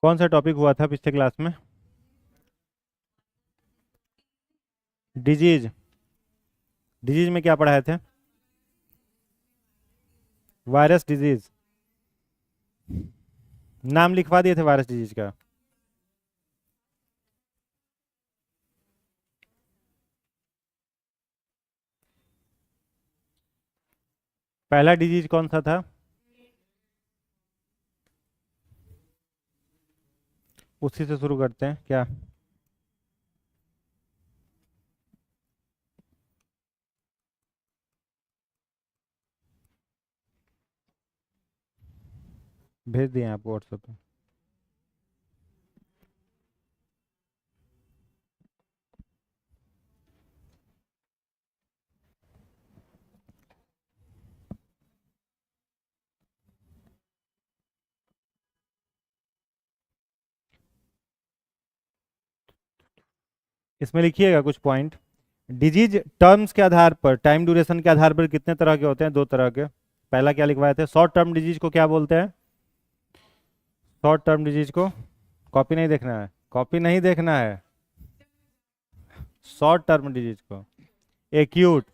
कौन सा टॉपिक हुआ था पिछले क्लास में? डिजीज। डिजीज में क्या पढ़ाए थे? Virus disease. नाम लिखवा दिए थे वायरस डिजीज का? पहला डिजीज कौन सा था? उसी से शुरू करते हैं क्या? भेज दिए आपको व्हाट्सएप पे। इसमें लिखिएगा कुछ पॉइंट। डिजीज टर्म्स के आधार पर, टाइम ड्यूरेशन के आधार पर कितने तरह के होते हैं? दो तरह के। पहला क्या लिखवाए थे? शॉर्ट टर्म डिजीज को क्या बोलते हैं? शॉर्ट टर्म डिजीज को, कॉपी नहीं देखना है, कॉपी नहीं देखना है। शॉर्ट टर्म डिजीज को एक्यूट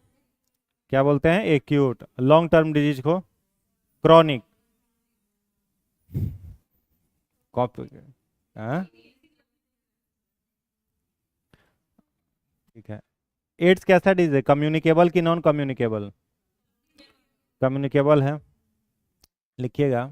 क्या बोलते हैं? एक्यूट। लॉन्ग टर्म डिजीज को क्रॉनिक। कॉपी। हाँ, ठीक है। एड्स कैसा डिजीज है? कम्युनिकेबल कि नॉन कम्युनिकेबल? कम्युनिकेबल है। लिखिएगा।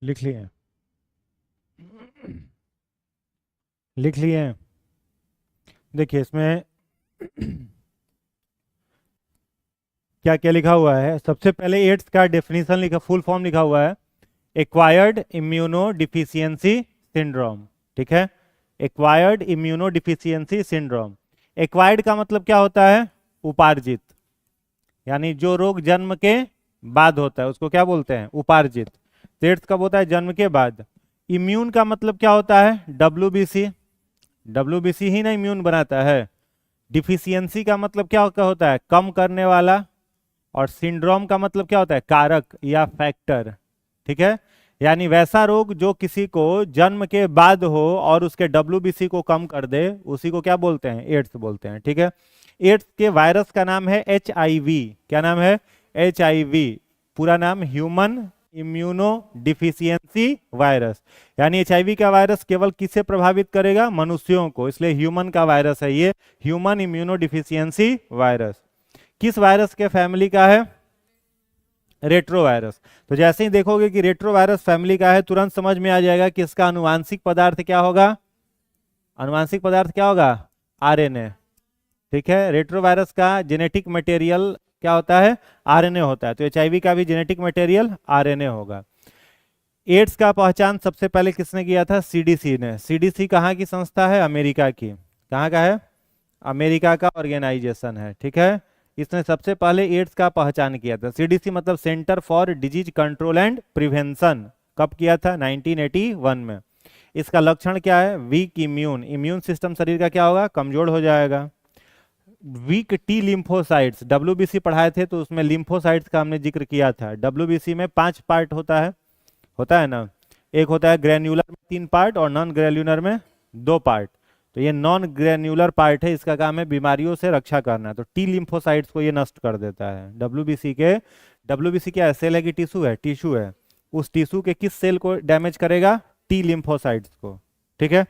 लिख लिए? लिख लिए? देखिए इसमें क्या क्या लिखा हुआ है। सबसे पहले एड्स का डेफिनेशन लिखा, फुल फॉर्म लिखा हुआ है, एक्वायर्ड इम्यूनो डिफिशियंसी सिंड्रोम। ठीक है, acquired immuno deficiency syndrome. Acquired का मतलब क्या होता है? उपार्जित, यानी जो रोग जन्म के बाद होता है उसको क्या बोलते हैं? उपार्जित। एड्स कब होता है? जन्म के बाद। इम्यून का मतलब क्या होता है? डब्ल्यूबीसी। डब्ल्यूबीसी ही ना इम्यून बनाता है। डिफिशियंसी का मतलब क्या होता है? कम करने वाला। और सिंड्रोम का मतलब क्या होता है? कारक या फैक्टर। ठीक है, यानी वैसा रोग जो किसी को जन्म के बाद हो और उसके डब्ल्यूबीसी को कम कर दे, उसी को क्या बोलते हैं? एड्स बोलते हैं। ठीक है, एड्स के वायरस का नाम है HIV। क्या नाम है? HIV। पूरा नाम ह्यूमन इम्यूनो डिफिशियंसी वायरस। यानी HIV का वायरस केवल किसे प्रभावित करेगा? मनुष्यों को, इसलिए ह्यूमन का वायरस है ये, ह्यूमन इम्यूनो डिफिशियंसी वायरस। किस वायरस के फैमिली का है? Retro virus. तो जैसे ही देखोगे कि रेट्रो वायरस फैमिली का है, तुरंत समझ में आ जाएगा कि इसका अनुवांशिक पदार्थ क्या होगा? अनुवांशिक पदार्थ क्या होगा? RNA। ठीक है, रेट्रो वायरस का जेनेटिक मटेरियल क्या होता है? RNA होता है। तो HIV का भी जेनेटिक मटेरियल RNA होगा। एड्स का पहचान सबसे पहले किसने किया था? CDC ने। CDC कहाँ की संस्था है? अमेरिका की। कहाँ का है? अमेरिका का ऑर्गेनाइजेशन है। ठीक है, इसने सबसे पहले एड्स का पहचान किया था। CDC मतलब centre for disease control and prevention. कब किया था? 1981 में। इसका लक्षण क्या है? वीक इम्यून, इम्यून सिस्टम शरीर का क्या होगा? कमजोर हो जाएगा। वीक T लिम्फोसाइट्स, WBC पढ़ाए थे तो उसमें लिम्फोसाइट्स का हमने जिक्र किया था। WBC में 5 पार्ट होता है ना। एक होता है ग्रेन्युलर में 3 पार्ट और नॉन ग्रेन्युलर में 2 पार्ट। तो ये नॉन ग्रेन्युलर पार्ट है, इसका काम है बीमारियों से रक्षा करना। तो T लिम्फोसाइट्स को ये नष्ट कर देता है। WBC क्या है? सेल है कि टिश्यू है। उस टिश्यू के किस सेल को डैमेज करेगा? T लिम्फोसाइट्स को। ठीक है,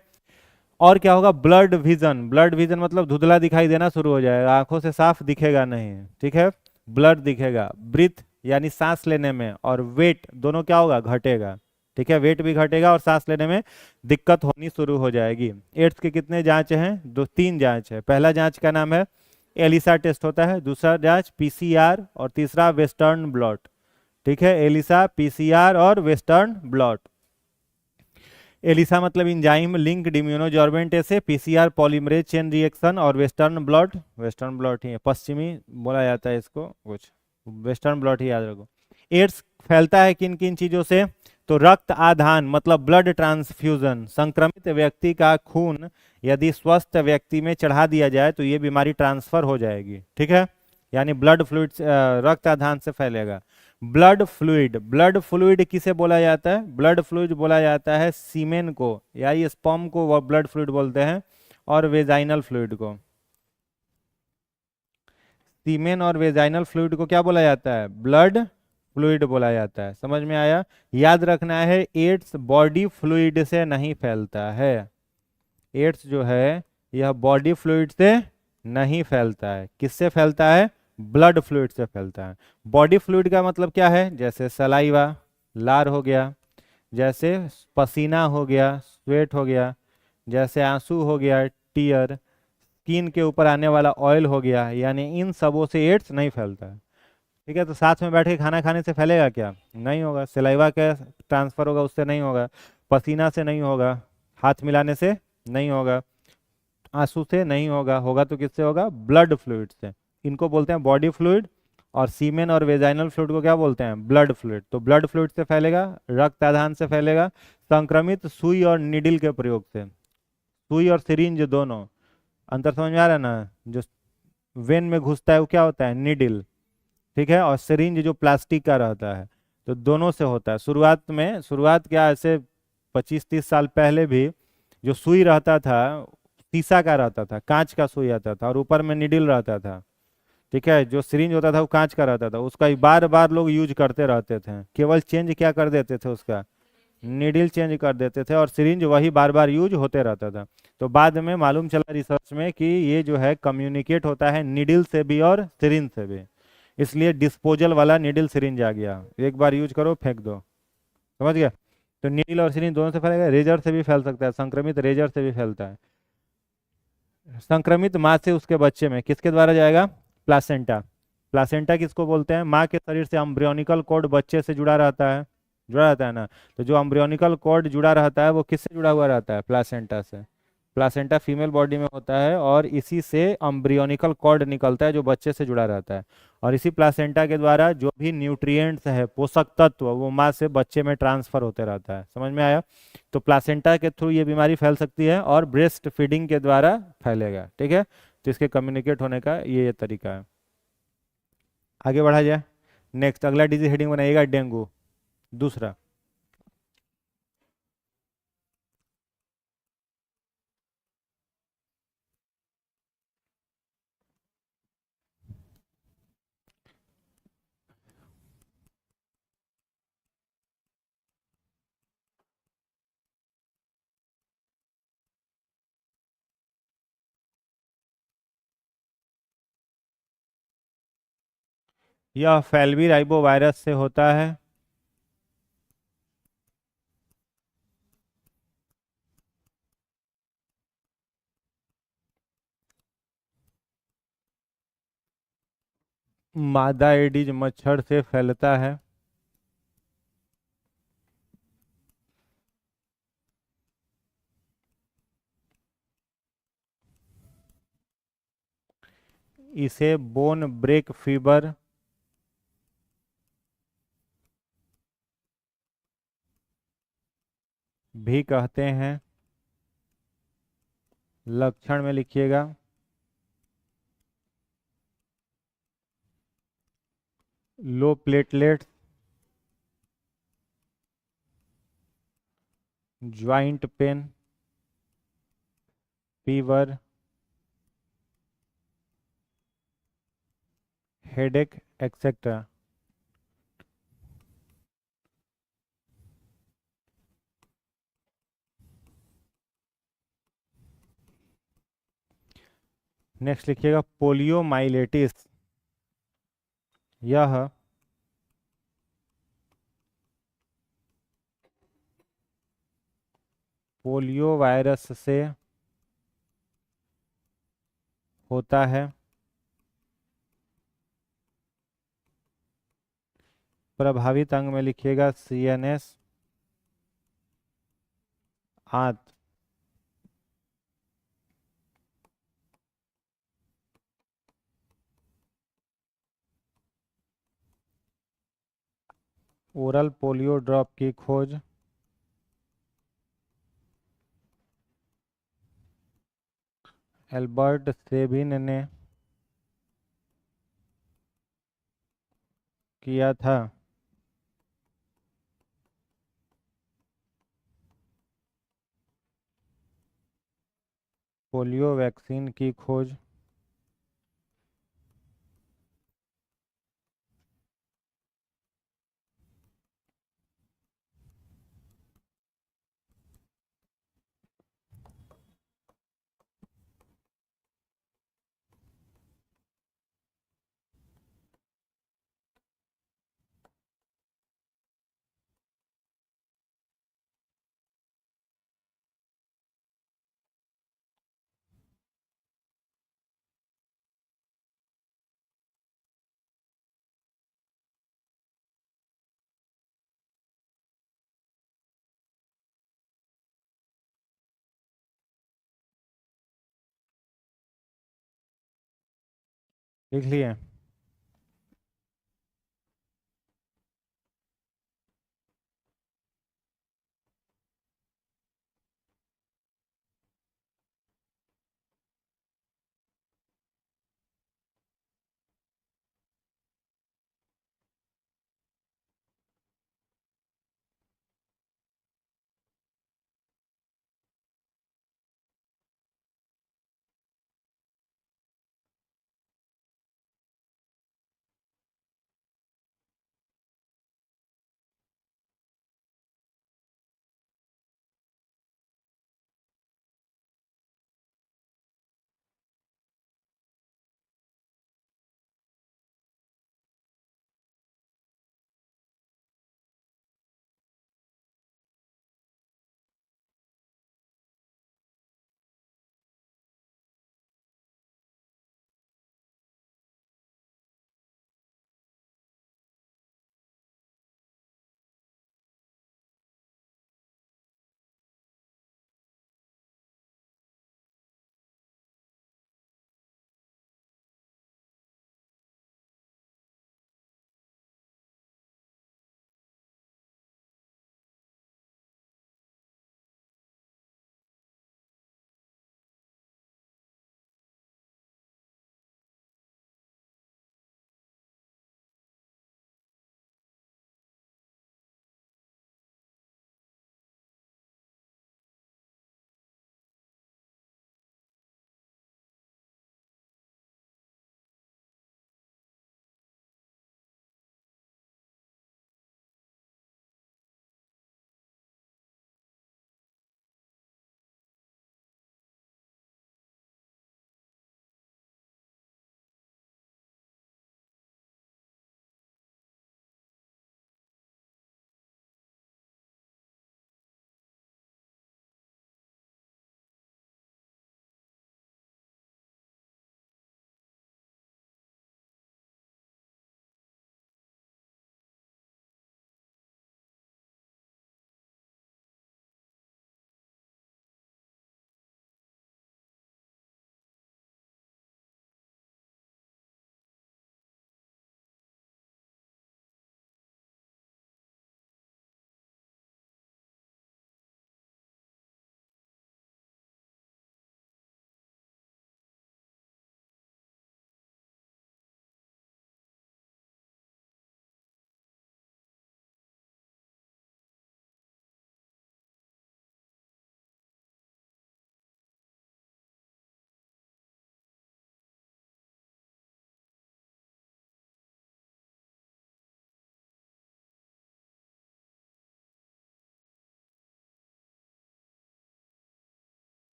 और क्या होगा? Blood vision. ब्लड विजन मतलब धुंधला दिखाई देना शुरू हो जाएगा, आंखों से साफ दिखेगा नहीं। ठीक है, ब्लड दिखेगा। ब्रीथ यानी सांस लेने में, और वेट दोनों क्या होगा? घटेगा। ठीक है, वेट भी घटेगा और सांस लेने में दिक्कत होनी शुरू हो जाएगी। एड्स के कितने जांच हैं? 3 जांच है। पहला जांच का नाम है एलिसा टेस्ट होता है, दूसरा जांच PCR और तीसरा वेस्टर्न ब्लॉट। ठीक है, एलिसा, PCR और वेस्टर्न ब्लॉट। एलिसा मतलब इंजाइम लिंक्ड इम्यूनोजॉर्बेंट ऐसे, PCR पॉलीमरेज चेन रिएक्शन, और वेस्टर्न ब्लॉट ही है, पश्चिमी बोला जाता है इसको कुछ, वेस्टर्न ब्लॉट ही याद रखो। एड्स फैलता है किन किन चीजों से? तो रक्त आधान मतलब ब्लड ट्रांसफ्यूजन, संक्रमित व्यक्ति का खून यदि स्वस्थ व्यक्ति में चढ़ा दिया जाए तो ये बीमारी ट्रांसफर हो जाएगी। ठीक है, यानी ब्लड फ्लूइड, रक्त आधान से फैलेगा। ब्लड फ्लूइड किसे बोला जाता है? ब्लड फ्लूइड बोला जाता है सीमेन को, या ये स्पर्म को वो ब्लड फ्लूइड बोलते हैं, और वेजाइनल फ्लूइड को। सीमेन और वेजाइनल फ्लूइड को क्या बोला जाता है? ब्लड फ्लूइड बोला जाता है। समझ में आया? याद रखना है, एड्स बॉडी फ्लूइड से नहीं फैलता है। एड्स जो है यह बॉडी फ्लूइड से नहीं फैलता है। किससे फैलता है? ब्लड फ्लूइड से फैलता है। बॉडी फ्लूइड का मतलब क्या है? जैसे सलाइवा, लार हो गया, जैसे पसीना हो गया, स्वेट हो गया, जैसे आंसू हो गया, टीयर, स्किन के ऊपर आने वाला ऑयल हो गया, यानी इन सबों से एड्स नहीं फैलता है। ठीक है, तो साथ में बैठ के खाना खाने से फैलेगा क्या? नहीं होगा। सलाइवा का ट्रांसफर होगा, उससे नहीं होगा। पसीना से नहीं होगा, हाथ मिलाने से नहीं होगा, आंसू से नहीं होगा। होगा तो किससे होगा? ब्लड फ्लूइड से। इनको बोलते हैं बॉडी फ्लूइड, और सीमेन और वेजाइनल फ्लूइड को क्या बोलते हैं? Blood fluid. तो ब्लड फ्लूइड से फैलेगा, रक्त आधान से फैलेगा, संक्रमित सुई और निडिल के प्रयोग से। सुई और सिरिंज दोनों, अंतर समझ में आ रहा है ना? जो वेन में घुसता है वो क्या होता है? निडिल। ठीक है, और सिरिंज जो प्लास्टिक का रहता है। तो दोनों से होता है। शुरुआत क्या, ऐसे 25-30 साल पहले भी जो सुई रहता था शीशा का रहता था, कांच का सुई आता था, और ऊपर में निडिल रहता था। ठीक है, जो सिरिंज होता था वो कांच का रहता था, उसका बार बार लोग यूज करते रहते थे। केवल चेंज क्या कर देते थे? उसका निडिल चेंज कर देते थे, और सिरिंज वही बार बार यूज होते रहता था। तो बाद में मालूम चला रिसर्च में कि ये जो है कम्युनिकेट होता है निडिल से भी और सिरिंज से भी, इसलिए डिस्पोजल वाला निडिल सिरिंज आ गया। एक बार यूज करो, फेंक दो। समझ गया? तो नील और सिरिंज दोनों से फैलेगा, रेजर से भी फैल सकता है, संक्रमित रेजर से भी फैलता है। संक्रमित माँ से उसके बच्चे में किसके द्वारा जाएगा? प्लासेंटा। प्लासेंटा किसको बोलते हैं? माँ के शरीर से अम्ब्रियोनिकल कॉर्ड बच्चे से जुड़ा रहता है ना। तो जो अम्ब्रियोनिकल कॉर्ड जुड़ा रहता है वो किससे जुड़ा हुआ रहता है? प्लासेंटा से। प्लासेंटा फीमेल बॉडी में होता है और इसी से अम्ब्रियोनिकल कॉर्ड निकलता है जो बच्चे से जुड़ा रहता है। और इसी प्लासेंटा के द्वारा जो भी न्यूट्रिएंट्स है, पोषक तत्व, वो माँ से बच्चे में ट्रांसफर होते रहता है। समझ में आया? तो प्लासेंटा के थ्रू ये बीमारी फैल सकती है और ब्रेस्ट फीडिंग के द्वारा फैलेगा। ठीक है, तो इसके कम्युनिकेट होने का ये तरीका है। आगे बढ़ा जाए। नेक्स्ट अगला डिजीज हेडिंग बनाइएगा डेंगू। दूसरा, यह फैलवी राइबो वायरस से होता है। मादा एडिज मच्छर से फैलता है। इसे बोन ब्रेक फीवर भी कहते हैं। लक्षण में लिखिएगा, low platelets, joint pain, fever, headache etcetera. Next लिखिएगा पोलियोमाइलेटिस। यह पोलियो वायरस से होता है। प्रभावित अंग में लिखिएगा सीएनएस, आंत, ओरल पोलियो ड्रॉप की खोज एल्बर्ट सेबिन ने किया था। पोलियो वैक्सीन की खोज लिख लिए।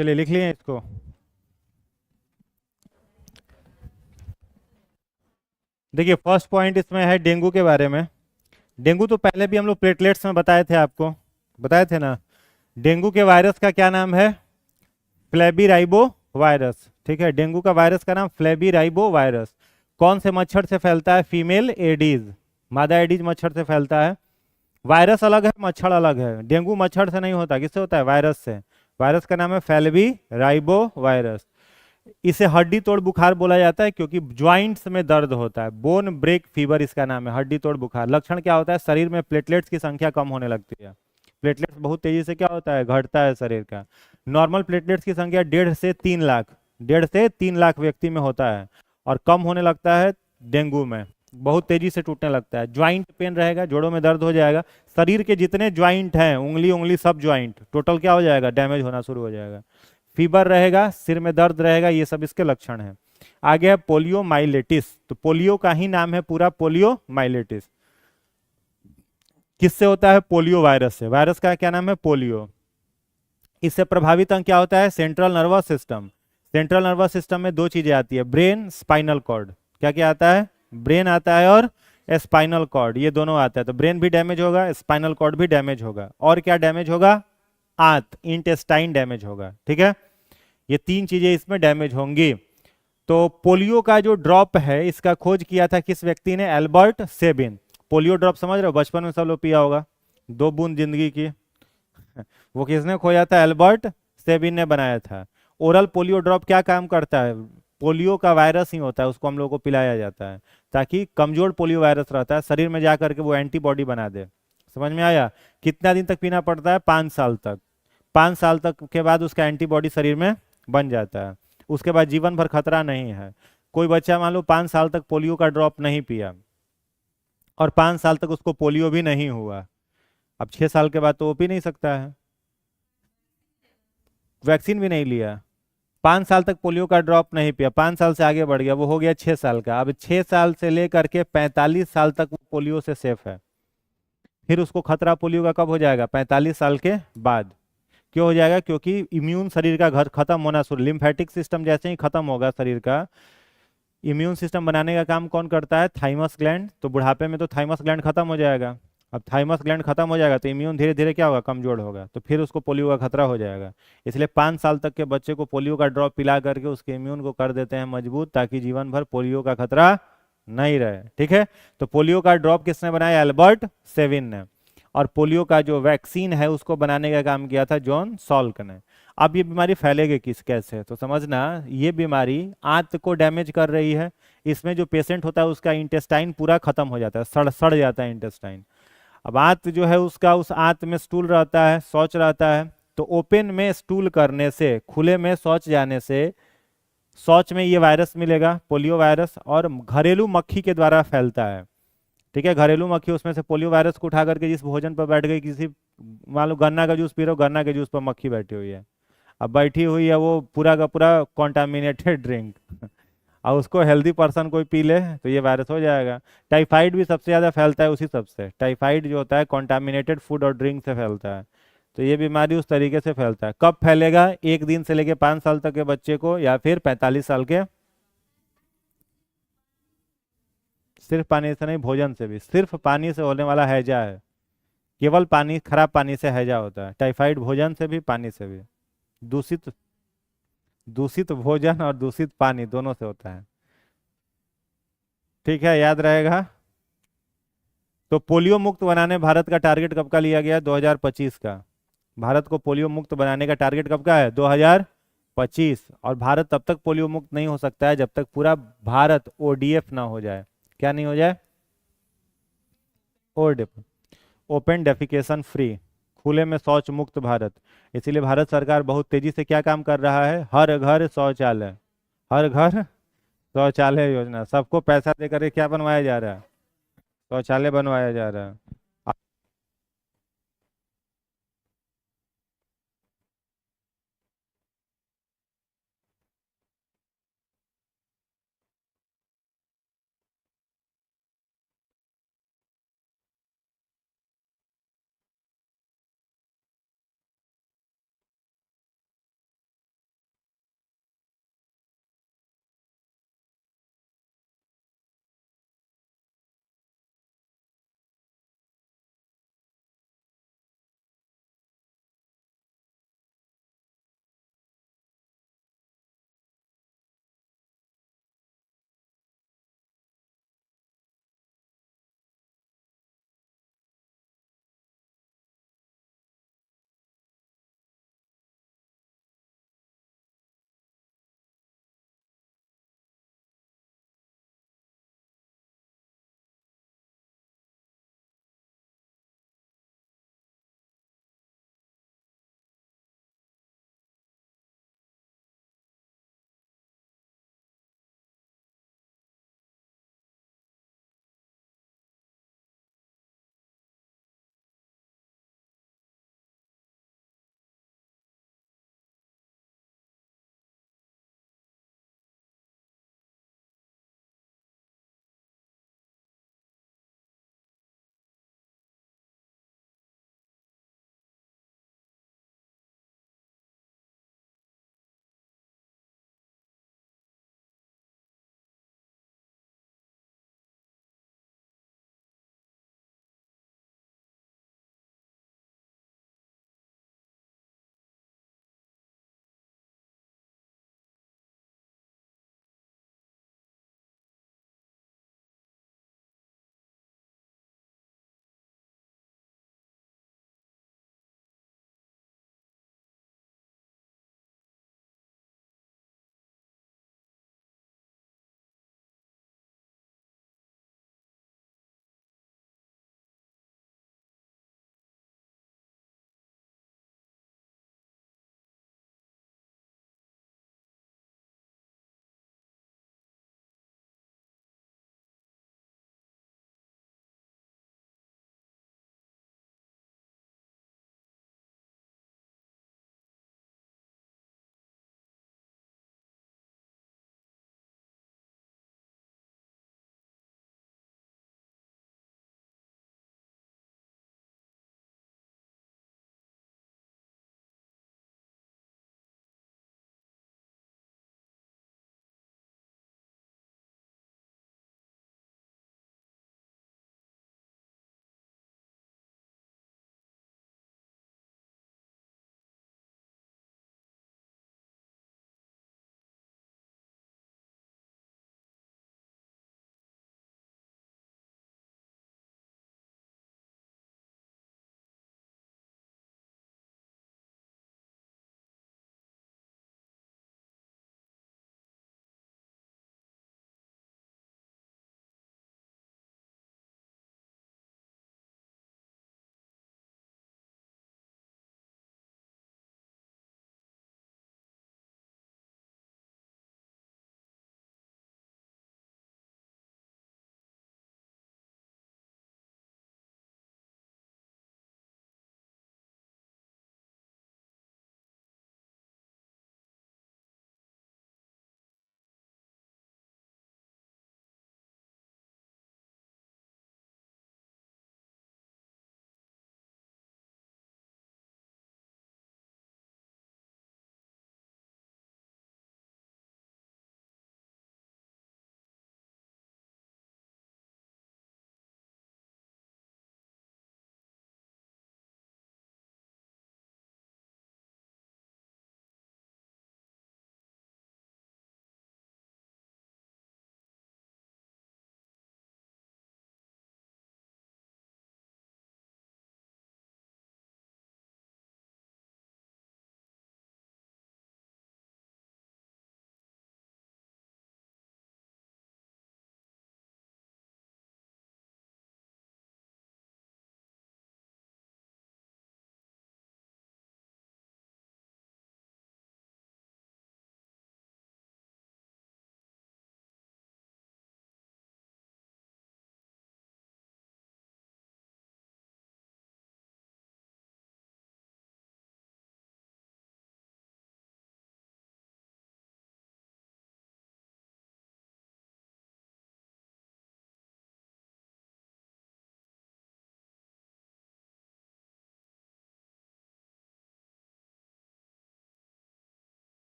चलिए लिख लिए इसको। देखिए फर्स्ट पॉइंट इसमें है डेंगू के बारे में। डेंगू तो पहले भी हम लोग प्लेटलेट्स में बताए थे आपको, बताए थे ना। डेंगू के वायरस का क्या नाम है? फ्लेबीराइबो वायरस। ठीक है, डेंगू का वायरस का नाम फ्लेबीराइबो वायरस। कौन से मच्छर से फैलता है? फीमेल एडीज, मादा एडीज मच्छर से फैलता है। वायरस अलग है, मच्छर अलग है। डेंगू मच्छर से नहीं होता, किससे होता है? वायरस से। वायरस का नाम है फेल्बी राइबो वायरस। इसे हड्डी तोड़ बुखार बोला जाता है क्योंकि ज्वाइंट्स में दर्द होता है। बोन ब्रेक फीवर इसका नाम है, हड्डी तोड़ बुखार। लक्षण क्या होता है? शरीर में प्लेटलेट्स की संख्या कम होने लगती है। प्लेटलेट्स बहुत तेजी से क्या होता है? घटता है शरीर का। नॉर्मल प्लेटलेट्स की संख्या 1.5 से 3 लाख, 1.5 से 3 लाख व्यक्ति में होता है, और कम होने लगता है डेंगू में, बहुत तेजी से टूटने लगता है। ज्वाइंट पेन रहेगा, जोड़ों में दर्द हो जाएगा। शरीर के जितने ज्वाइंट हैं, उंगली उंगली सब ज्वाइंट टोटल क्या हो जाएगा? डैमेज होना शुरू हो जाएगा। फीवर रहेगा, सिर में दर्द रहेगा, ये सब इसके लक्षण हैं। आगे है पोलियो माइलेटिस। तो पोलियो का ही नाम है पूरा पोलियो माइलेटिस। किससे होता है? पोलियो वायरस से। वायरस का क्या नाम है? पोलियो। इससे प्रभावित अंग क्या होता है? Central nervous system. Central nervous system में दो चीजें आती है, ब्रेन, स्पाइनल कॉर्ड। क्या क्या आता है? ब्रेन आता है और स्पाइनल कॉर्ड, ये दोनों आता है। तो ब्रेन भी डैमेज होगा, स्पाइनल कॉर्ड भी डैमेज होगा, और क्या डैमेज होगा? आंत, इंटेस्टाइन डैमेज होगा। ठीक है, ये तीन चीजें इसमें डैमेज होंगी। तो पोलियो का जो ड्रॉप है, इसका खोज किया था किस व्यक्ति ने? Albert Sabin. पोलियो ड्रॉप समझ रहे हो, बचपन में सब लोग पिया होगा, 2 बूंद जिंदगी की। वो किसने खोया था? एल्बर्ट सेबिन ने बनाया था। ओरल पोलियो ड्रॉप क्या काम करता है? पोलियो का वायरस ही होता है, उसको हम लोग को पिलाया जाता है ताकि कमजोर पोलियो वायरस रहता है शरीर में, जा करके वो एंटीबॉडी बना दे। समझ में आया? कितना दिन तक पीना पड़ता है? 5 साल तक। 5 साल तक के बाद उसका एंटीबॉडी शरीर में बन जाता है। उसके बाद जीवन भर खतरा नहीं है। कोई बच्चा मान लो 5 साल तक पोलियो का ड्रॉप नहीं पिया, और 5 साल तक उसको पोलियो भी नहीं हुआ, अब 6 साल के बाद तो वो पी नहीं सकता है, वैक्सीन भी नहीं लिया, 5 साल तक पोलियो का ड्रॉप नहीं पिया, 5 साल से आगे बढ़ गया, वो हो गया 6 साल का। अब 6 साल से लेकर के 45 साल तक वो पोलियो से सेफ है। फिर उसको खतरा पोलियो का कब हो जाएगा? 45 साल के बाद। क्यों हो जाएगा? क्योंकि इम्यून शरीर का घर खत्म होना शुरू, लिम्फेटिक सिस्टम जैसे ही खत्म होगा शरीर का, इम्यून सिस्टम बनाने का काम कौन करता है? Thymus gland. तो बुढ़ापे में तो थाइमस ग्लैंड खत्म हो जाएगा। अब थाइमस ग्लैंड खत्म हो जाएगा तो इम्यून धीरे धीरे क्या होगा? कमजोर होगा, तो फिर उसको पोलियो का खतरा हो जाएगा। इसलिए 5 साल तक के बच्चे को पोलियो का ड्रॉप पिला करके उसके इम्यून को कर देते हैं मजबूत, ताकि जीवन भर पोलियो का खतरा नहीं रहे। ठीक है, तो पोलियो का ड्रॉप किसने बनाया? एल्बर्ट सेविन ने। और पोलियो का जो वैक्सीन है उसको बनाने का काम किया था जॉन सॉल्क ने। अब ये बीमारी फैलेगी किस कैसे? तो समझना, ये बीमारी आंत को डैमेज कर रही है। इसमें जो पेशेंट होता है उसका इंटेस्टाइन पूरा खत्म हो जाता है, सड़ सड़ जाता है इंटेस्टाइन। अब आंत जो है उसका, उस आंत में स्टूल रहता है, शौच रहता है। तो ओपन में स्टूल करने से, खुले में शौच जाने से, शौच में ये वायरस मिलेगा, पोलियो वायरस, और घरेलू मक्खी के द्वारा फैलता है। ठीक है, घरेलू मक्खी उसमें से पोलियो वायरस को उठा करके जिस भोजन पर बैठ गई, किसी मान लो गन्ना का जूस पी रहे हो, गन्ना के जूस पर मक्खी बैठी हुई है, अब बैठी हुई है वो पूरा का पूरा कॉन्टामिनेटेड ड्रिंक, और उसको हेल्दी पर्सन कोई पी ले तो ये वायरस हो जाएगा। टाइफाइड भी सबसे ज़्यादा फैलता है उसी सबसे। टाइफाइड जो होता है कॉन्टामिनेटेड फूड और ड्रिंक से फैलता है। तो ये बीमारी उस तरीके से फैलता है। कब फैलेगा? 1 दिन से लेके 5 साल तक के बच्चे को, या फिर 45 साल के। सिर्फ पानी से नहीं, भोजन से भी। सिर्फ पानी से होने वाला हैजा है, केवल पानी, खराब पानी से हैजा होता है। टाइफाइड भोजन से भी, पानी से भी। दूषित, दूषित भोजन और दूषित पानी दोनों से होता है। ठीक है, याद रहेगा। तो पोलियो मुक्त बनाने भारत का टारगेट कब का लिया गया? 2025 का। भारत को पोलियो मुक्त बनाने का टारगेट कब का है? 2025। और भारत तब तक पोलियो मुक्त नहीं हो सकता है जब तक पूरा भारत ओडीएफ ना हो जाए। क्या नहीं हो जाए? ओडीएफ, ओपन डेफिकेशन फ्री, खुले में शौच मुक्त भारत। इसीलिए भारत सरकार बहुत तेजी से क्या काम कर रहा है? हर घर शौचालय, हर घर शौचालय योजना, सबको पैसा दे करके क्या बनवाया जा रहा है? शौचालय बनवाया जा रहा है।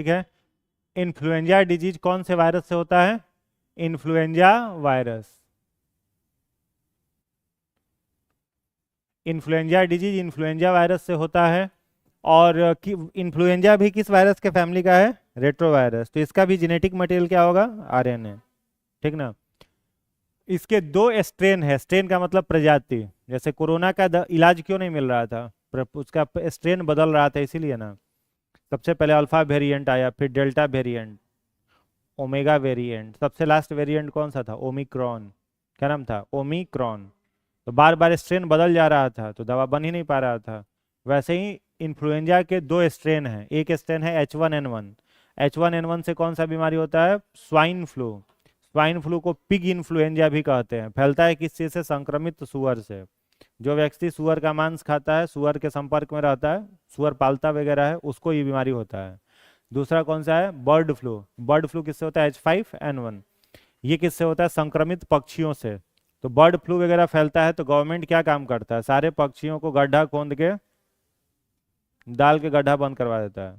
ठीक है। इन्फ्लुएंजा डिजीज कौन से वायरस से होता है? Influenza virus. Influenza disease influenza virus से होता है। और इन्फ्लुएंजा भी किस वायरस के फैमिली का है? रेट्रोवायरस। तो इसका भी जेनेटिक मटेरियल क्या होगा? आरएनए। ठीक ना। इसके दो स्ट्रेन है, स्ट्रेन का मतलब प्रजाति। जैसे कोरोना का इलाज क्यों नहीं मिल रहा था? उसका स्ट्रेन बदल रहा था इसीलिए ना। सबसे पहले अल्फा वेरिएंट आया, फिर डेल्टा वेरिएंट, ओमेगा वेरिएंट, सबसे लास्ट वेरिएंट कौन सा था? ओमिक्रॉन। क्या नाम था? ओमिक्रॉन। तो बार बार स्ट्रेन बदल जा रहा था तो दवा बन ही नहीं पा रहा था। वैसे ही इन्फ्लुएंजा के दो स्ट्रेन हैं। एक स्ट्रेन है H1N1। H1N1 से कौन सा बीमारी होता है? Swine flu. स्वाइन फ्लू को पिग इन्फ्लुएंजा भी कहते हैं। फैलता है किस चीज़ से? संक्रमित सुअर से। जो व्यक्ति सुअर का मांस खाता है, सुअर के संपर्क में रहता है, सुअर पालता वगैरह है, उसको ये बीमारी होता है। दूसरा कौन सा है? Bird flu. बर्ड फ्लू किससे होता है? H5N1। ये किससे होता है? संक्रमित पक्षियों से। तो बर्ड फ्लू वगैरह फैलता है तो गवर्नमेंट क्या काम करता है? सारे पक्षियों को गड्ढा खोद के डाल के गड्ढा बंद करवा देता है।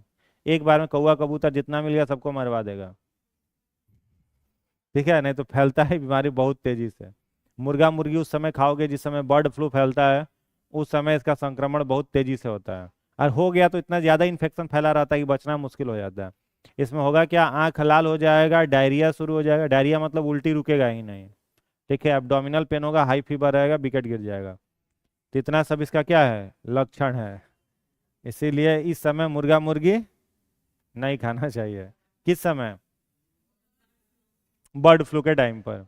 एक बार में कौवा कबूतर जितना मिल गया सबको मरवा देगा। ठीक है, नहीं तो फैलता है बीमारी बहुत तेजी से। मुर्गा मुर्गी उस समय खाओगे जिस समय बर्ड फ्लू फैलता है, उस समय इसका संक्रमण बहुत तेजी से होता है। और हो गया तो इतना ज्यादा इन्फेक्शन फैला रहता है कि बचना मुश्किल हो जाता है। इसमें होगा क्या? आंख लाल हो जाएगा, डायरिया शुरू हो जाएगा। डायरिया मतलब उल्टी रुकेगा ही नहीं। ठीक है, एब्डोमिनल पेन होगा, हाई फीवर रहेगा, विकेट गिर जाएगा। तो इतना सब इसका क्या है? लक्षण है। इसीलिए इस समय मुर्गा मुर्गी नहीं खाना चाहिए। किस समय? बर्ड फ्लू के टाइम पर।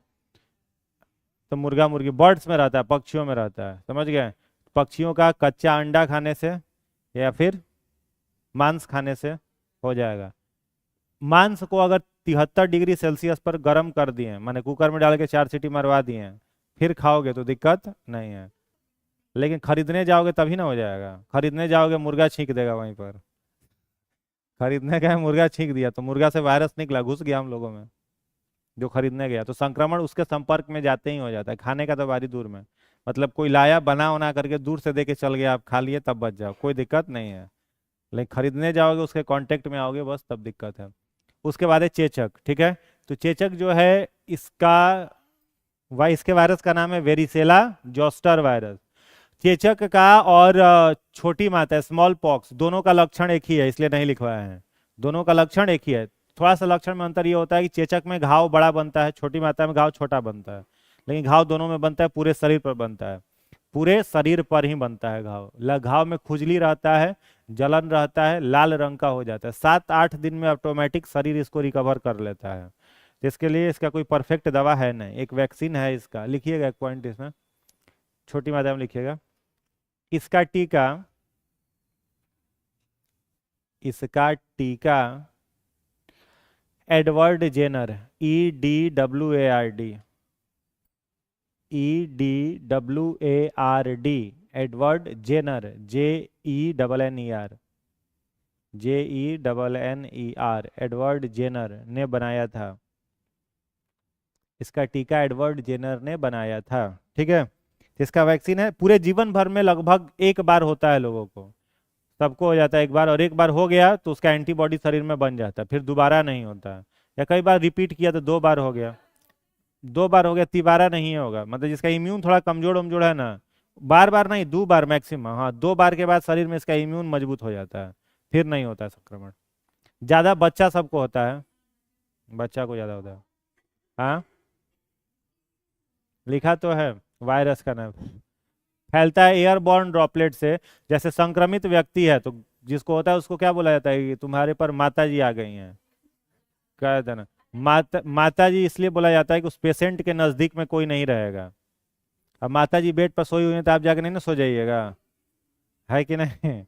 तो मुर्गा मुर्गी बर्ड्स में रहता है, पक्षियों में रहता है, समझ गए? पक्षियों का कच्चा अंडा खाने से या फिर मांस खाने से हो जाएगा। मांस को अगर 73 डिग्री सेल्सियस पर गर्म कर दिए, माने कुकर में डाल के 4 सीटी मरवा दिए, फिर खाओगे तो दिक्कत नहीं है। लेकिन खरीदने जाओगे तभी ना हो जाएगा। खरीदने जाओगे मुर्गा छींक देगा वहीं पर। खरीदने गए, मुर्गा छींक दिया तो मुर्गा से वायरस निकला, घुस गया हम लोगों में जो खरीदने गया। तो संक्रमण उसके संपर्क में जाते ही हो जाता है। खाने का तो बारी दूर में, मतलब कोई लाया बना उना करके दूर से दे के चल गया, आप खा लिए तब बच जाओ, कोई दिक्कत नहीं है। लेकिन खरीदने जाओगे, उसके कांटेक्ट में आओगे, बस तब दिक्कत है। उसके बाद है चेचक। ठीक है, तो चेचक जो है इसका इसके वायरस का नाम है वेरिसेला जोस्टर वायरस। चेचक का और छोटी माता स्मॉल पॉक्स दोनों का लक्षण एक ही है, इसलिए नहीं लिखवाया है। दोनों का लक्षण एक ही है। थोड़ा सा लक्षण में अंतर ये होता है कि चेचक में घाव बड़ा बनता है, छोटी माता में घाव छोटा बनता है। लेकिन घाव दोनों में बनता है, पूरे शरीर पर बनता है। पूरे शरीर पर ही बनता है घाव। घाव में खुजली रहता है, जलन रहता है, लाल रंग का हो जाता है। 7-8 दिन में ऑटोमेटिक शरीर इसको रिकवर कर लेता है। तो इसके लिए इसका कोई परफेक्ट दवा है नहीं, एक वैक्सीन है इसका। लिखिएगा एक पॉइंट इसमें, छोटी मात्रा में लिखिएगा। इसका टीका, इसका टीका Edward Jenner, EDWARD, EDWARD, Edward Jenner, JENNER, Edward Jenner ने बनाया था। इसका टीका एडवर्ड जेनर ने बनाया था। ठीक है, इसका वैक्सीन है। पूरे जीवन भर में लगभग एक बार होता है लोगों को, सबको हो जाता है एक बार। और एक बार हो गया तो उसका एंटीबॉडी शरीर में बन जाता है, फिर दोबारा नहीं होता है। या कई बार रिपीट किया तो 2 बार हो गया, 2 बार हो गया, तिबारा नहीं होगा। मतलब जिसका इम्यून थोड़ा कमजोर उमजोर है ना, बार बार नहीं, 2 बार मैक्सिमम। हाँ, 2 बार के बाद शरीर में इसका इम्यून मजबूत हो जाता है, फिर नहीं होता है संक्रमण। ज्यादा बच्चा सबको होता है, बच्चा को ज्यादा होता है। हाँ, लिखा तो है वायरस का नाम। फैलता है एयरबॉर्न ड्रॉपलेट से। जैसे संक्रमित व्यक्ति है तो जिसको होता है उसको क्या बोला जाता है कि तुम्हारे पर माता जी आ गई हैं, कहते हैं ना। माता जी इसलिए बोला जाता है कि उस पेशेंट के नजदीक में कोई नहीं रहेगा। अब माता जी बेड पर सोई हुई है तो आप जाके नहीं ना सो जाइएगा, है कि नहीं?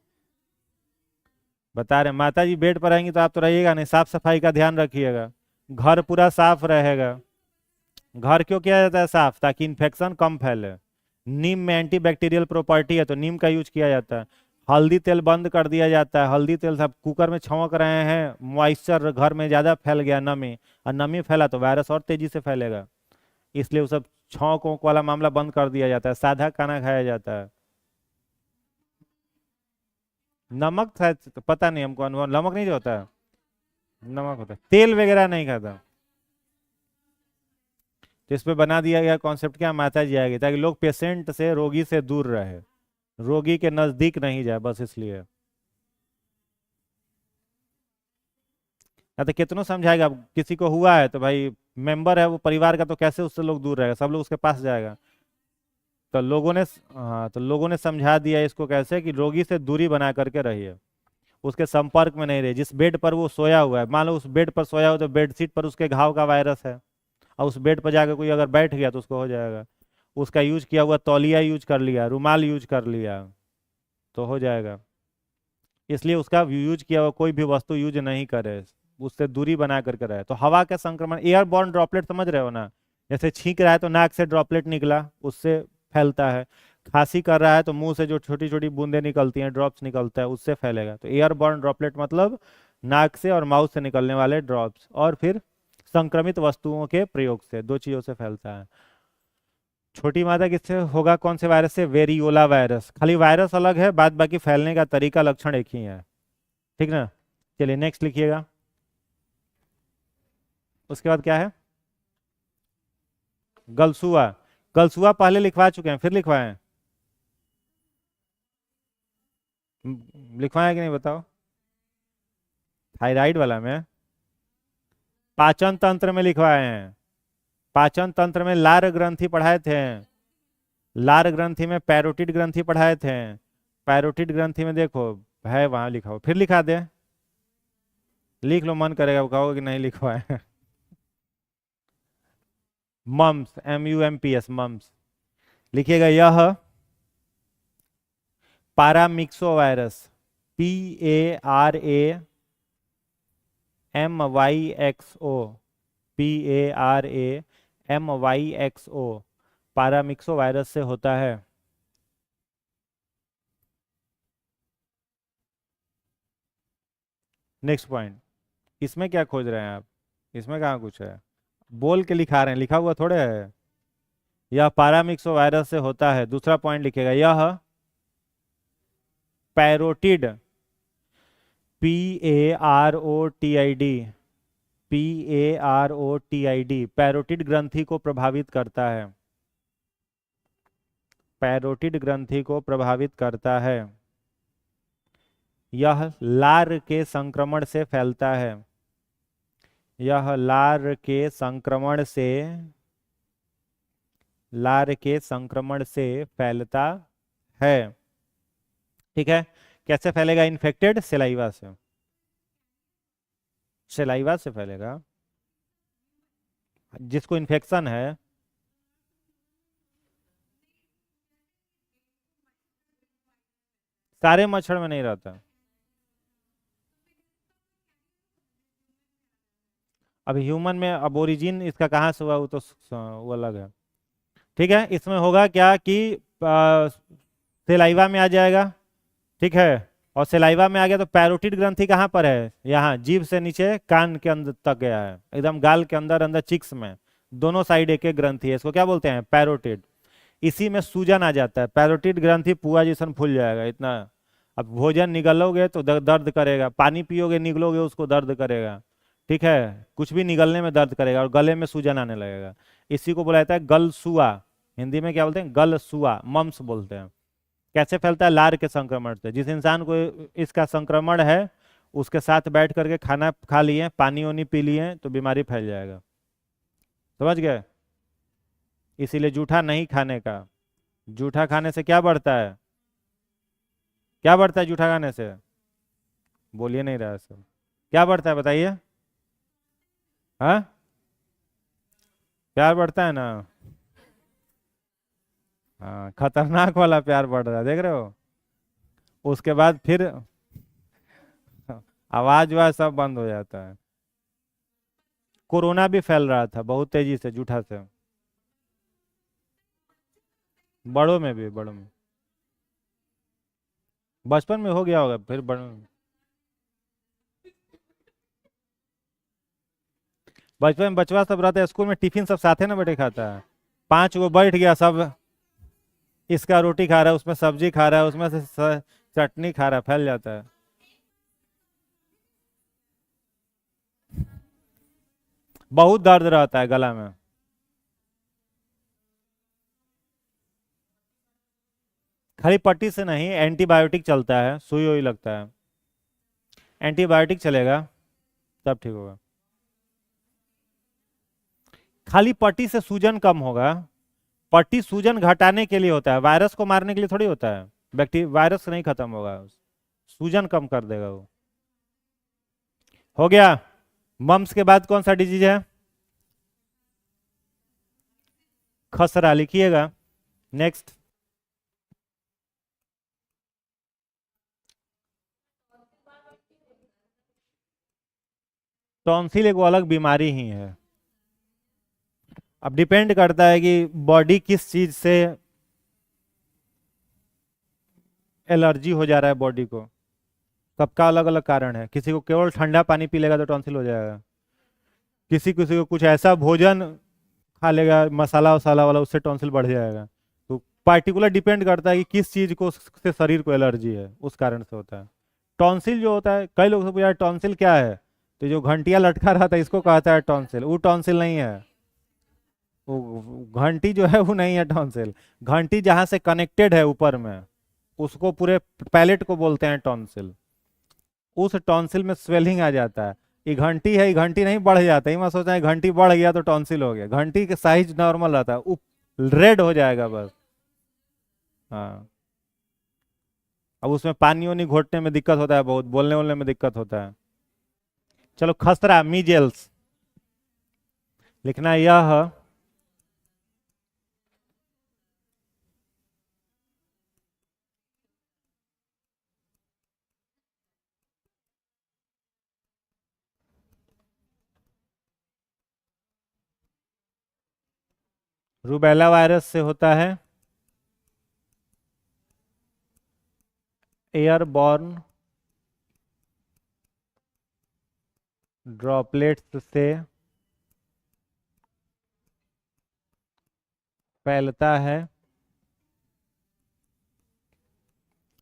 बता रहे, माता जी बेड पर रहेंगी तो आप तो रहिएगा नहीं। साफ सफाई का ध्यान रखिएगा, घर पूरा साफ रहेगा। घर क्यों किया जाता है साफ? ताकि इन्फेक्शन कम फैले। नीम में एंटीबैक्टीरियल प्रॉपर्टी है तो नीम का यूज किया जाता है। हल्दी तेल बंद कर दिया जाता है। हल्दी तेल सब कुकर में छौंक रहे हैं, मॉइस्चर घर में ज़्यादा फैल गया, नमी, और नमी फैला तो वायरस और तेजी से फैलेगा। इसलिए वो सब छौंक वोंक वाला मामला बंद कर दिया जाता है, सादा खाना खाया जाता है। नमक शायद, पता नहीं हमको, अनुभव नमक नहीं जो होता है। नमक होता है, तेल वगैरह नहीं खाता। तो इस पे बना दिया गया कॉन्सेप्ट क्या, माता जी आएगी, ताकि लोग पेशेंट से, रोगी से दूर रहे, रोगी के नजदीक नहीं जाए, बस इसलिए। या तो कितनों समझाएगा, अब किसी को हुआ है तो भाई मेंबर है वो परिवार का, तो कैसे उससे लोग दूर रहेगा, सब लोग उसके पास जाएगा। तो लोगों ने, हाँ तो लोगों ने समझा दिया इसको कैसे, कि रोगी से दूरी बना करके रहिए, उसके संपर्क में नहीं रहिए। जिस बेड पर वो सोया हुआ है, मान लो उस बेड पर सोया हो तो बेडशीट पर उसके घाव का वायरस है, और उस बेड पर जाकर कोई अगर बैठ गया तो उसको हो जाएगा। उसका यूज किया हुआ तौलिया यूज कर लिया, रुमाल यूज कर लिया, तो हो जाएगा। इसलिए उसका यूज किया हुआ कोई भी वस्तु यूज नहीं करे, उससे दूरी बना करके रहे। तो हवा का संक्रमण, एयरबॉर्न ड्रॉपलेट समझ रहे हो ना, जैसे छींक रहा है तो नाक से ड्रॉपलेट निकला, उससे फैलता है। खांसी कर रहा है तो मुंह से जो छोटी छोटी बूंदें निकलती हैं, ड्रॉप्स निकलता है, उससे फैलेगा। तो एयरबॉर्न ड्रॉपलेट मतलब नाक से और माउथ से निकलने वाले ड्रॉप्स, और फिर संक्रमित वस्तुओं के प्रयोग से, दो चीजों से फैलता है। छोटी माता किससे होगा, कौन से वायरस से, वेरियोला वायरस। खाली वायरस अलग है, बाद बाकी फैलने का तरीका, लक्षण एक ही है, ठीक ना। चलिए नेक्स्ट लिखिएगा। उसके बाद क्या है, गलसुआ। गलसुआ पहले लिखवा चुके हैं, फिर लिखवाएं, लिखवाएं कि नहीं बताओ। थायराइड वाला में, पाचन तंत्र में लिखवाए हैं। पाचन तंत्र में लार ग्रंथि पढ़ाए थे, लार ग्रंथि में पैरोटिड ग्रंथि पढ़ाए थे। पैरोटिड ग्रंथि में देखो है, वहां लिखा हो, फिर लिखा दे, लिख लो, मन करेगा वो, कहोगे कि नहीं लिखवाए। मम्स, MUMPS, मम्स लिखिएगा। यह पारामिक्सो वायरस, PARAMYXO, PARAMYXO, पारामिक्सो वायरस से होता है। नेक्स्ट पॉइंट, इसमें क्या खोज रहे हैं आप, इसमें कहाँ कुछ है, बोल के लिखा रहे हैं, लिखा हुआ थोड़े है। यह पारामिक्सो वायरस से होता है। दूसरा पॉइंट लिखेगा, यह पैरोटिड, PAROTID, PAROTID, पैरोटिड ग्रंथि को प्रभावित करता है, पैरोटिड ग्रंथि को प्रभावित करता है। यह लार के संक्रमण से फैलता है, यह लार के संक्रमण से, लार के संक्रमण से फैलता है, ठीक है। कैसे फैलेगा, इन्फेक्टेड सेलाइवा से, सेलाइवा से फैलेगा। जिसको इन्फेक्शन है, सारे मच्छर में नहीं रहता। अब ह्यूमन में अब ओरिजिन इसका कहाँ से हुआ, वो तो वो अलग है, ठीक है। इसमें होगा क्या कि सेलाइवा में आ जाएगा, ठीक है। और सेलाइवा में आ गया तो पैरोटिड ग्रंथि कहाँ पर है, यहाँ जीभ से नीचे कान के अंदर तक गया है, एकदम गाल के अंदर, अंदर चिक्स में, दोनों साइड एक एक ग्रंथि है, इसको क्या बोलते हैं, पैरोटिड। इसी में सूजन आ जाता है, पैरोटिड ग्रंथि पुआ जैसन फूल जाएगा इतना। अब भोजन निगलोगे तो दर्द करेगा, पानी पियोगे निगलोगे उसको दर्द करेगा, ठीक है। कुछ भी निगलने में दर्द करेगा, और गले में सूजन आने लगेगा। इसी को बोला जाता है गलसुआ, हिंदी में क्या बोलते हैं, गलसुआ, मम्स बोलते हैं। कैसे फैलता है, लार के संक्रमण से। जिस इंसान को इसका संक्रमण है, उसके साथ बैठ करके खाना खा लिए, पानी वानी पी लिए, तो बीमारी फैल जाएगा, समझ गए। इसीलिए जूठा नहीं खाने का। जूठा खाने से क्या बढ़ता है, क्या बढ़ता है जूठा खाने से, बोलिए नहीं रहा सब, क्या बढ़ता है बताइए, हाँ, प्यार बढ़ता है ना। हाँ, खतरनाक वाला प्यार बढ़ रहा है, देख रहे हो। उसके बाद फिर आवाज वाज सब बंद हो जाता है। कोरोना भी फैल रहा था बहुत तेजी से जूठा से, बड़ों में भी, बड़ों में, बचपन में हो गया होगा, फिर बड़ों में। बचपन में बचवा सब रहता है स्कूल में, टिफिन सब साथे ना बैठे खाता है, 5 गो बैठ गया सब, इसका रोटी खा रहा है, उसमें सब्जी खा रहा है, उसमें से चटनी खा रहा है, फैल जाता है। बहुत दर्द रहता है गला में। खाली पट्टी से नहीं, एंटीबायोटिक चलता है, सुई वुई लगता है। एंटीबायोटिक चलेगा, तब ठीक होगा। खाली पट्टी से सूजन कम होगा। पट्टी सूजन घटाने के लिए होता है, वायरस को मारने के लिए थोड़ी होता है। बैक्टीरिया वायरस नहीं खत्म होगा, सूजन कम कर देगा वो। हो गया। मम्स के बाद कौन सा डिजीज है? खसरा, लिखिएगा। नेक्स्ट। टॉन्सिल एक वो अलग बीमारी ही है। अब डिपेंड करता है कि बॉडी किस चीज से एलर्जी हो जा रहा है बॉडी को। सबका अलग अलग कारण है, किसी को केवल ठंडा पानी पी लेगा तो टॉन्सिल हो जाएगा। किसी किसी को कुछ ऐसा भोजन खा लेगा मसाला वसाला वाला, उससे टॉन्सिल बढ़ जाएगा। तो पार्टिकुलर डिपेंड करता है कि किस चीज को से शरीर को एलर्जी है, उस कारण से होता है। टॉन्सिल जो होता है, कई लोग से पूछा टॉन्सिल क्या है, तो जो घंटिया लटका रहता है इसको कहता है टॉन्सिल। वो टॉन्सिल नहीं है। वो घंटी जो है वो नहीं है टॉन्सिल। घंटी जहां से कनेक्टेड है ऊपर में, उसको पूरे पैलेट को बोलते हैं टॉन्सिल। उस टॉन्सिल में स्वेलिंग आ जाता है। ये घंटी है, ये घंटी नहीं बढ़ जाता है, मैं सोच रहा है घंटी बढ़ गया तो टॉन्सिल हो गया। घंटी के साइज नॉर्मल रहता है, रेड हो जाएगा बस। हाँ। अब उसमें पानी वानी घोटने में दिक्कत होता है, बहुत बोलने वोलने में दिक्कत होता है। चलो, खसरा, मीजल्स लिखना है। यह रूबेला वायरस से होता है। एयरबॉर्न ड्रॉपलेट्स से फैलता है।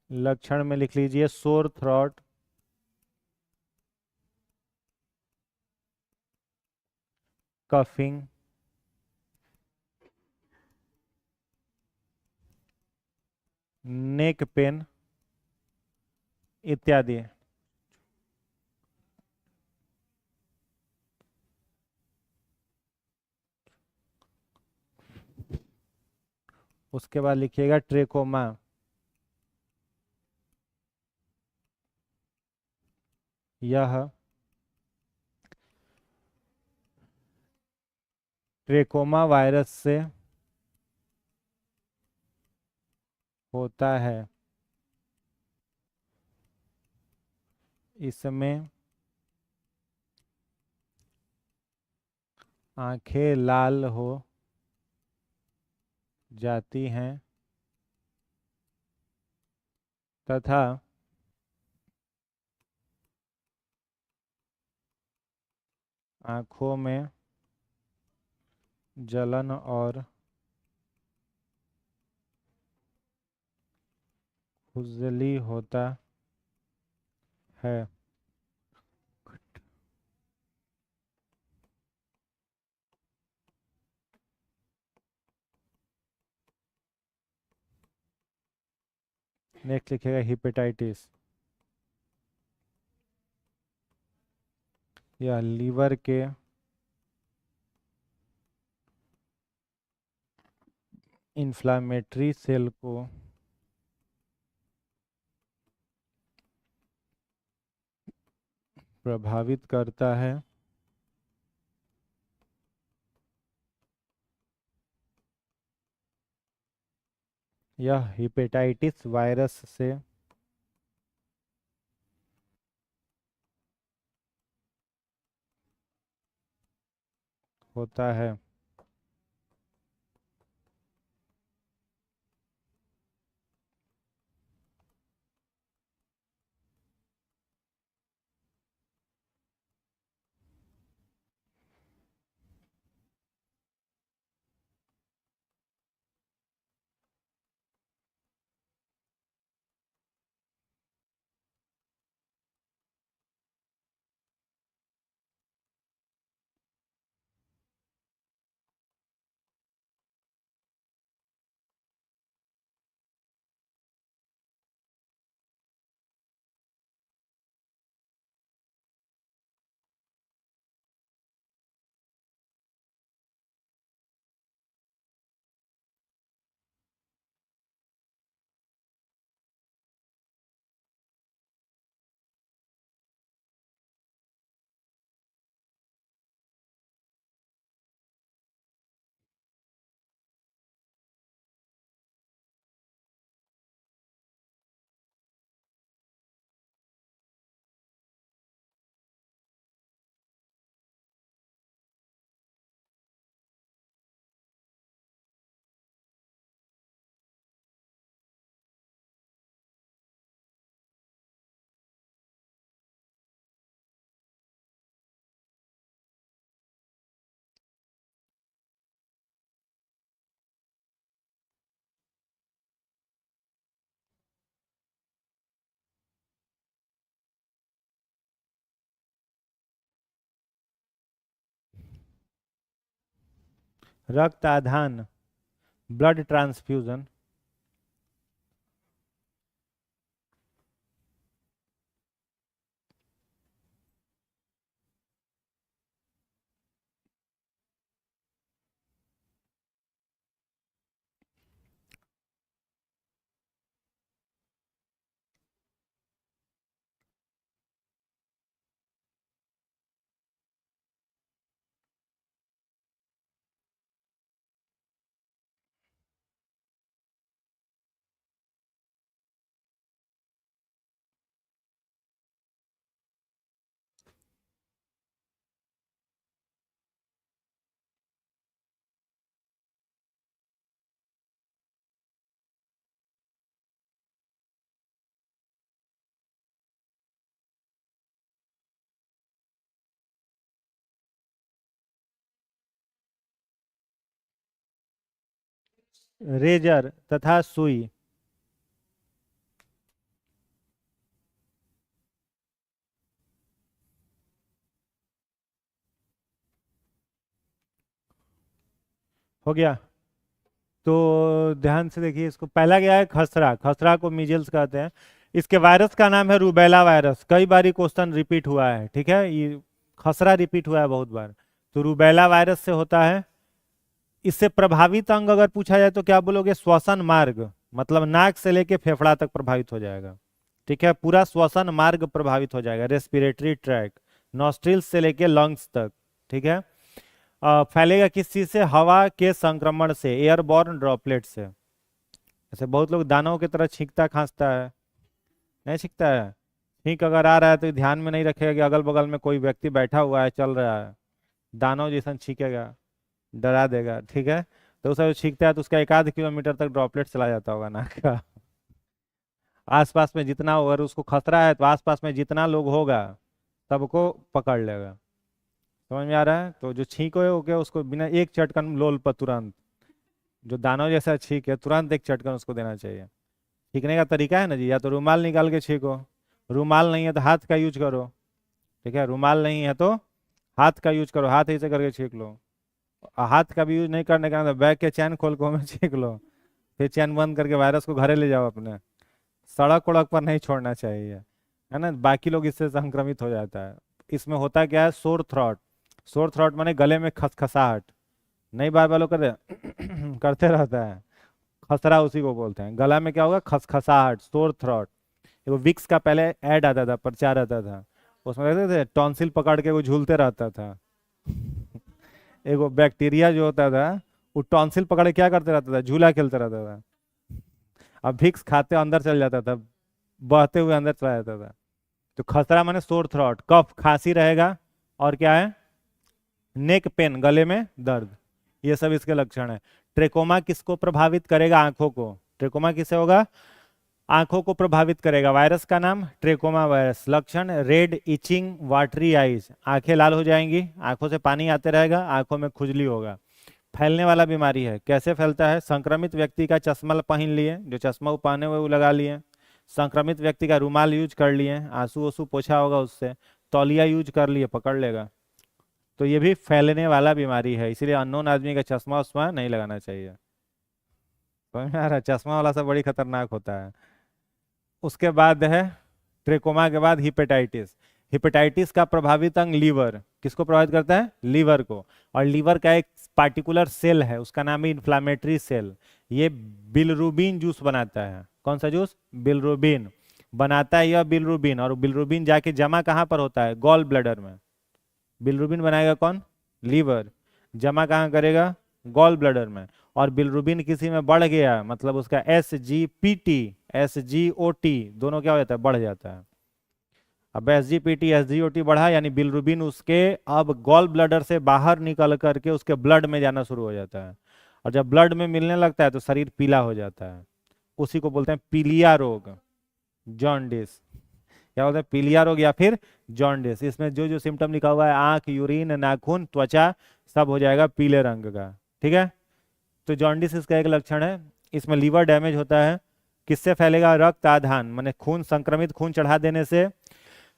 लक्षण में लिख लीजिए, सोर थ्रॉट, कफिंग, नेक पेन इत्यादि। उसके बाद लिखिएगा ट्रेकोमा। यह ट्रेकोमा वायरस से होता है। इसमें आंखें लाल हो जाती हैं तथा आंखों में जलन और खुजली होता है। नेक्स्ट लिखिएगा हिपेटाइटिस। यह लीवर के इन्फ्लामेटरी सेल को प्रभावित करता है। यह हिपेटाइटिस वायरस से होता है। रक्त आधान, ब्लड ट्रांसफ्यूजन। रेजर तथा सुई। हो गया। तो ध्यान से देखिए, इसको पहला क्या है, खसरा। खसरा को मीजल्स कहते हैं। इसके वायरस का नाम है रूबेला वायरस। कई बार क्वेश्चन रिपीट हुआ है, ठीक है, ये खसरा रिपीट हुआ है बहुत बार। तो रूबेला वायरस से होता है। इससे प्रभावित अंग अगर पूछा जाए तो क्या बोलोगे, श्वसन मार्ग, मतलब नाक से लेके फेफड़ा तक प्रभावित हो जाएगा। ठीक है, पूरा श्वसन मार्ग प्रभावित हो जाएगा, रेस्पिरेटरी ट्रैक, नॉस्ट्रिल्स से लेके लंग्स तक। ठीक है। फैलेगा किस चीज से, हवा के संक्रमण से, एयरबॉर्न ड्रॉपलेट से। ऐसे बहुत लोग दानों की तरह छींकता खांसता है, नहीं छींकता है। छींक अगर आ रहा है तो ध्यान में नहीं रखेगा कि अगल बगल में कोई व्यक्ति बैठा हुआ है, चल रहा है, दानों जैसा छींकेगा, डरा देगा। ठीक है। तो उसे छींकता है तो उसका 1 आध किलोमीटर तक ड्रॉपलेट चला जाता होगा नाक का। आसपास में जितना, अगर उसको खतरा है तो आसपास में जितना लोग होगा सबको पकड़ लेगा। समझ में आ रहा है। तो जो छींक हो गया उसको बिना एक चटकन लोल पर तुरंत, जो दानव जैसा छींक है तुरंत एक चटकन उसको देना चाहिए। छींकने का तरीका है ना जी, या तो रुमाल निकाल के छींको, रुमाल नहीं है तो हाथ का यूज करो। ठीक है, रुमाल नहीं है तो हाथ का यूज करो, हाथ ऐसे करके छींक लो। हाथ का भी यूज नहीं करने का मतलब बैग के चैन खोल को में छींक लो, फिर चैन बंद करके वायरस को घरे ले जाओ अपने। सड़क उड़क पर नहीं छोड़ना चाहिए, है ना, बाकी लोग इससे संक्रमित हो जाता है। इसमें होता क्या है, सोर थ्रॉट। सोर थ्रॉट माने गले में खसखसाहट, नहीं बार बार लोग करते करते रहता है, खसरा उसी को बोलते हैं। गला में क्या होगा, खसखसाहट, सोर थ्रॉट। वो विक्स का पहले ऐड आता था, प्रचार आता था, उसमें देखते थे टॉन्सिल पकड़ के वो झूलते रहता था। एक वो बैक्टीरिया जो होता था वो टॉन्सिल पकड़ के क्या करते रहता था, झूला खेलते रहता था। अब विक्स खाते अंदर चल जाता था, बहते हुए अंदर चला जाता था। तो खसरा माने सोर थ्रॉट, कफ खांसी रहेगा, और क्या है, नेक पेन, गले में दर्द, ये सब इसके लक्षण है। ट्रेकोमा किसको प्रभावित करेगा, आंखों को। ट्रेकोमा किससे होगा, आंखों को प्रभावित करेगा। वायरस का नाम ट्रेकोमा वायरस। लक्षण रेड, इचिंग, वाटरी आईज, आंखें लाल हो जाएंगी, आंखों से पानी आते रहेगा, आंखों में खुजली होगा। फैलने वाला बीमारी है। कैसे फैलता है, संक्रमित व्यक्ति का चश्मा पहन लिए, जो चश्मा वो पहने हुए वो लगा लिए, संक्रमित व्यक्ति का रूमाल यूज कर लिए, आंसू ओसू पोछा होगा उससे, तौलिया यूज कर लिए, पकड़ लेगा। तो ये भी फैलने वाला बीमारी है, इसीलिए अननोन आदमी का चश्मा उस्मा नहीं लगाना चाहिए। समझ में आ रहा है, चश्मा वाला सब बड़ी खतरनाक होता है। उसके बाद है, ट्रेकोमा के बाद हिपेटाइटिस। हिपेटाइटिस का प्रभावित अंग लीवर। किसको प्रभावित करता है, लीवर को। और लीवर का एक पार्टिकुलर सेल है, उसका नाम है इन्फ्लामेटरी सेल। ये बिलरुबिन जूस बनाता है। कौन सा जूस, बिलरुबिन बनाता है यह बिलरुबिन। और बिलरुबिन जाके जमा कहाँ पर होता है, गॉल ब्लैडर में। बिलरुबिन बनाएगा कौन, लीवर, जमा कहाँ करेगा, गॉल ब्लैडर में। और बिलरुबिन किसी में बढ़ गया मतलब उसका SGPT, SGOT दोनों क्या हो जाता है, बढ़ जाता है। अब SGPT SGOT बढ़ा यानी बिलरुबिन उसके अब गॉल ब्लैडर से बाहर निकल करके उसके ब्लड में जाना शुरू हो जाता है। और जब ब्लड में मिलने लगता है तो शरीर पीला हो जाता है। उसी को बोलते हैं पीलिया रोग, जॉन्डिस। क्या बोलते हैं, पीलिया रोग या फिर जॉन्डिस। इसमें जो जो सिम्टम लिखा हुआ है, आंख, यूरिन, नाखून, त्वचा, सब हो जाएगा पीले रंग का। ठीक है। तो जॉन्डिस इसका एक लक्षण है। इसमें लीवर डैमेज होता है। किससे फैलेगा, रक्त आधान माने खून, संक्रमित खून चढ़ा देने से।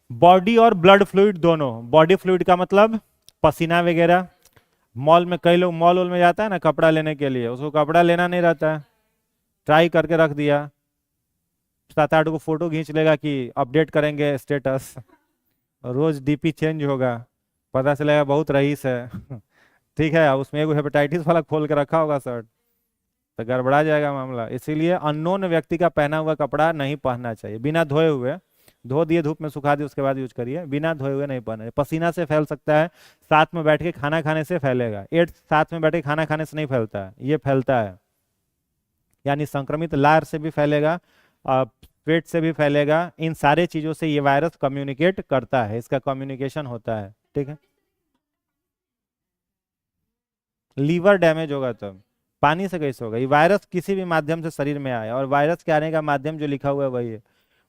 बॉडी और ब्लड फ्लूइड दोनों, बॉडी फ्लूइड का मतलब पसीना वगैरह, मॉल में कई लोग मॉल वॉल में जाता है ना कपड़ा लेने के लिए, उसको कपड़ा लेना नहीं रहता है, ट्राई करके रख दिया, 7 8 को फोटो खींच लेगा कि अपडेट करेंगे स्टेटस, रोज डीपी चेंज होगा, पता चलेगा बहुत रईस है ठीक है, उसमें एक हेपेटाइटिस वाला खोल के रखा होगा शर्ट, तो गड़बड़ा जाएगा मामला। इसीलिए अननोन व्यक्ति का पहना हुआ कपड़ा नहीं पहनना चाहिए बिना धोए हुए, धो दिए धूप में सुखा दिए उसके बाद यूज करिए, बिना धोए हुए नहीं पहने, पसीना से फैल सकता है, साथ में बैठ के खाना खाने से फैलेगा, एड्स साथ में बैठ के खाना खाने से नहीं फैलता है, ये फैलता है, यानी संक्रमित लार से भी फैलेगा, पेट से भी फैलेगा, इन सारे चीजों से ये वायरस कम्युनिकेट करता है, इसका कम्युनिकेशन होता है, ठीक है। लीवर डैमेज होगा तब, पानी से कैसे होगा, ये वायरस किसी भी माध्यम से शरीर में आया, और वायरस के आने का माध्यम जो लिखा हुआ है वही है,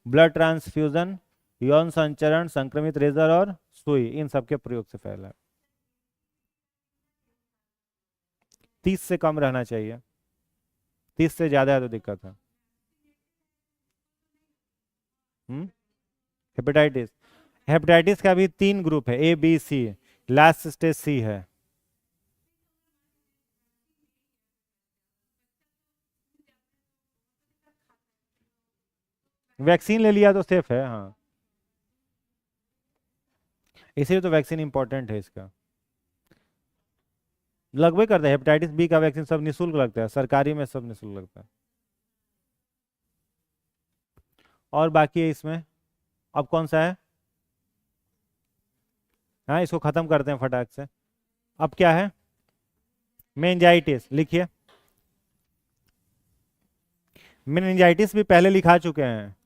ब्लड ट्रांसफ्यूजन, यौन संचरण, संक्रमित रेजर और सुई, इन सब के प्रयोग से फैला है। 30 से कम रहना चाहिए, 30 से ज्यादा है तो दिक्कत है। हम्म। हेपेटाइटिस, हेपेटाइटिस का भी 3 ग्रुप है, A B C, last stage C है। वैक्सीन ले लिया तो सेफ है, हाँ, इसीलिए तो वैक्सीन इंपॉर्टेंट है इसका, लगभग करते हैं, हेपेटाइटिस बी का वैक्सीन सब निःशुल्क लगता है, सरकारी में सब निःशुल्क लगता है। और बाकी है इसमें, अब कौन सा है, हाँ इसको खत्म करते हैं फटाक से। अब क्या है, मेनिंजाइटिस लिखिए, मेनिंजाइटिस भी पहले लिखा चुके हैं।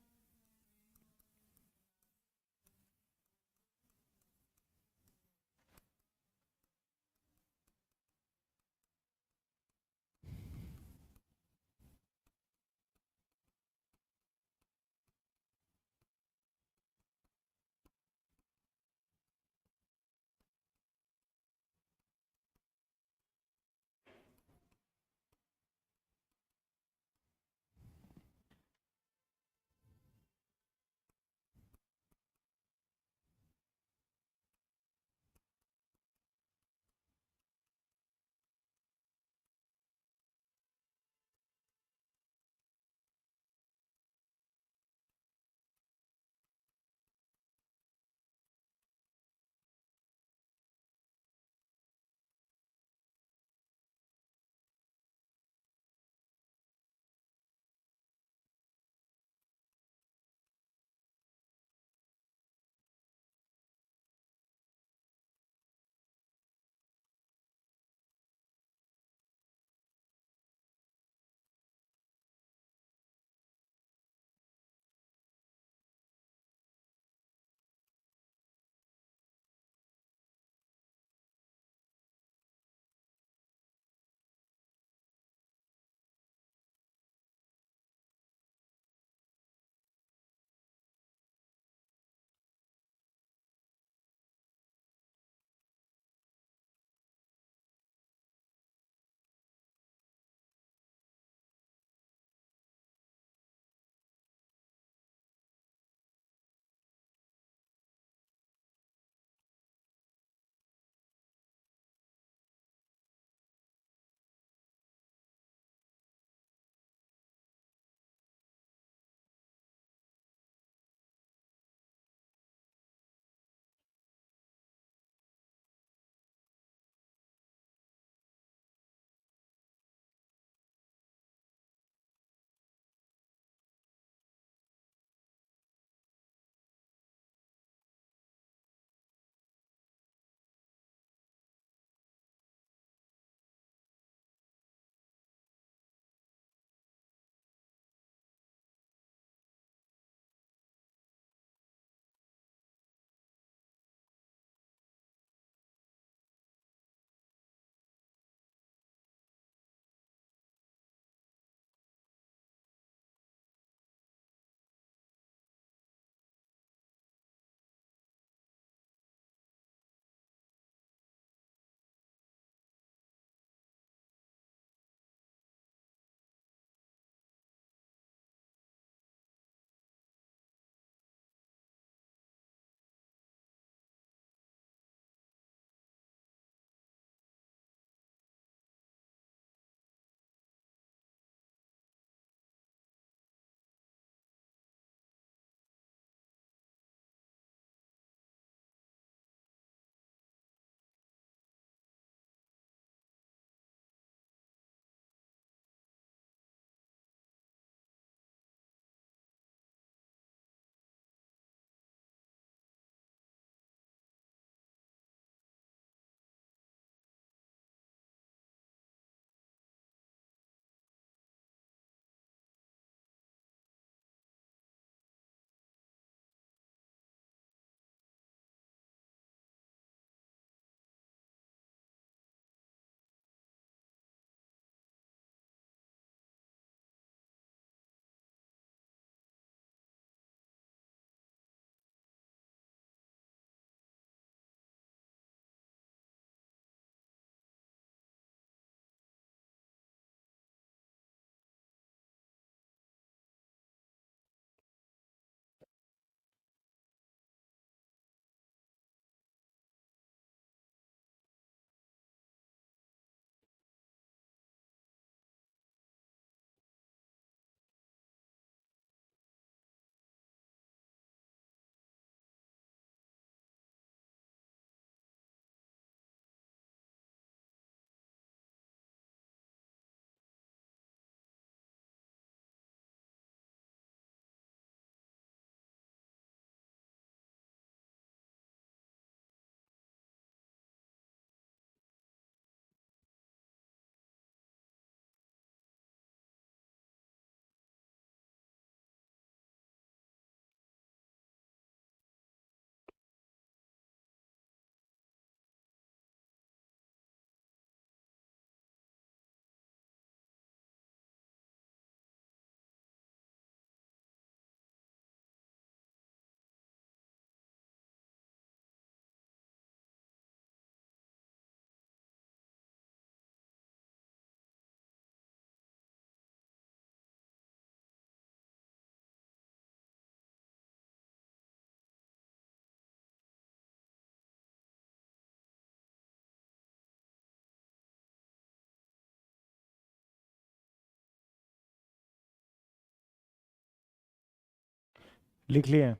लिख लिए?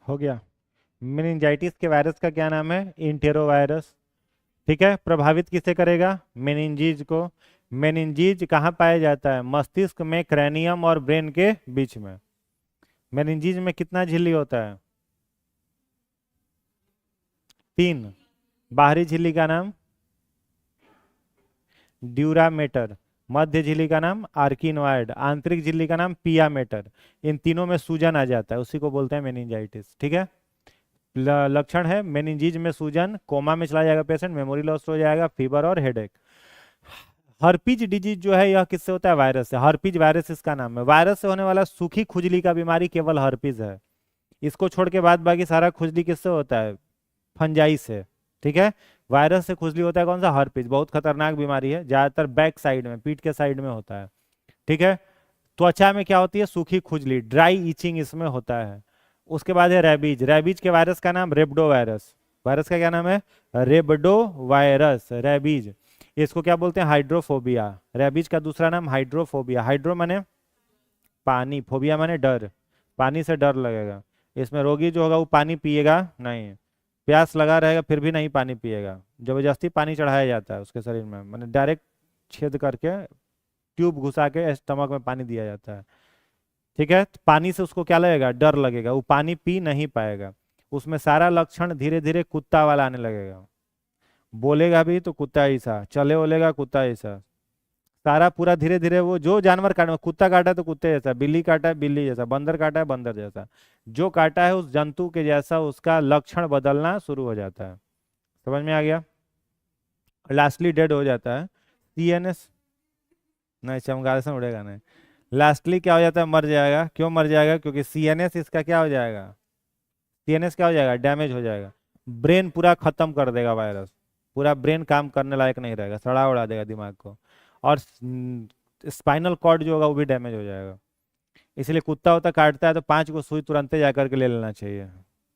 हो गया। मेनिंजाइटिस के वायरस का क्या नाम है? Intero virus. ठीक है, प्रभावित किसे करेगा? मेनिंजीज को। मेनिंजीज कहाँ पाया जाता है? मस्तिष्क में, क्रैनियम और ब्रेन के बीच में। मेनिंजीज में कितना झिल्ली होता है? 3। बाहरी झिल्ली का नाम ड्यूरामेटर, मध्य झिल्ली का नाम आर्किनोइड, आंतरिक झिल्ली का नाम पियामेटर। इन तीनों में सूजन आ जाता है, उसी को बोलते हैं मेनिंजाइटिस। ठीक है, लक्षण है मेनिंजीज में सूजन, कोमा में चला जाएगा पेशेंट, मेमोरी लॉस हो जाएगा, फीवर और हेडेक। हर्पीज डिजीज जो है यह किससे होता है? वायरस से। हर्पीज वायरस इसका नाम है। वायरस से होने वाला सूखी खुजली का बीमारी केवल हर्पीज है। इसको छोड़ के बाद बाकी सारा खुजली किससे होता है? फंजाई से। ठीक है, वायरस से खुजली होता है कौन सा? हर्पीज। बहुत खतरनाक बीमारी है, ज्यादातर बैक साइड में, पीठ के साइड में होता है। ठीक है, त्वचा में क्या होती है? सूखी खुजली, ड्राई इचिंग इसमें होता है। उसके बाद है रेबीज। रेबीज के वायरस का नाम रेबडो वायरस। वायरस का क्या नाम है? Rhabdo virus, rabies. इसको क्या बोलते हैं? हाइड्रोफोबिया। रेबीज का दूसरा नाम हाइड्रोफोबिया। हाइड्रो माने पानी, फोबिया माने डर, पानी से डर लगेगा। इसमें रोगी जो होगा वो पानी पिएगा नहीं, प्यास लगा रहेगा फिर भी नहीं पानी पिएगा, जबरदस्ती पानी चढ़ाया जाता है उसके शरीर में, मैंने डायरेक्ट छेद करके ट्यूब घुसा के स्टमक में पानी दिया जाता है। ठीक है, तो पानी से उसको क्या लगेगा? डर लगेगा, वो पानी पी नहीं पाएगा। उसमें सारा लक्षण धीरे धीरे कुत्ता वाला आने लगेगा, बोलेगा भी तो कुत्ता ऐसा, चले बोलेगा कुत्ता ऐसा, सारा पूरा धीरे धीरे वो जो जानवर काटा, कुत्ता काटा है तो कुत्ते जैसा, बिल्ली काटा है बिल्ली जैसा, बंदर काटा है बंदर जैसा, जो काटा है उस जंतु के जैसा उसका लक्षण बदलना शुरू हो जाता है। समझ में आ गया? लास्टली डेड हो जाता है। सीएनएस नहीं, चमगादड़ से उड़ेगा नहीं। लास्टली क्या हो जाता है? मर जाएगा। क्यों मर जाएगा? क्योंकि सीएनएस इसका क्या हो जाएगा? सीएनएस क्या हो जाएगा? डैमेज हो जाएगा। ब्रेन पूरा खत्म कर देगा वायरस, पूरा ब्रेन काम करने लायक नहीं रहेगा, सड़ा उड़ा देगा दिमाग को। और स्पाइनल कॉर्ड जो होगा वो भी डैमेज हो जाएगा। इसलिए कुत्ता होता काटता है तो 5 को सुई तुरंते जाकर के ले लेना चाहिए।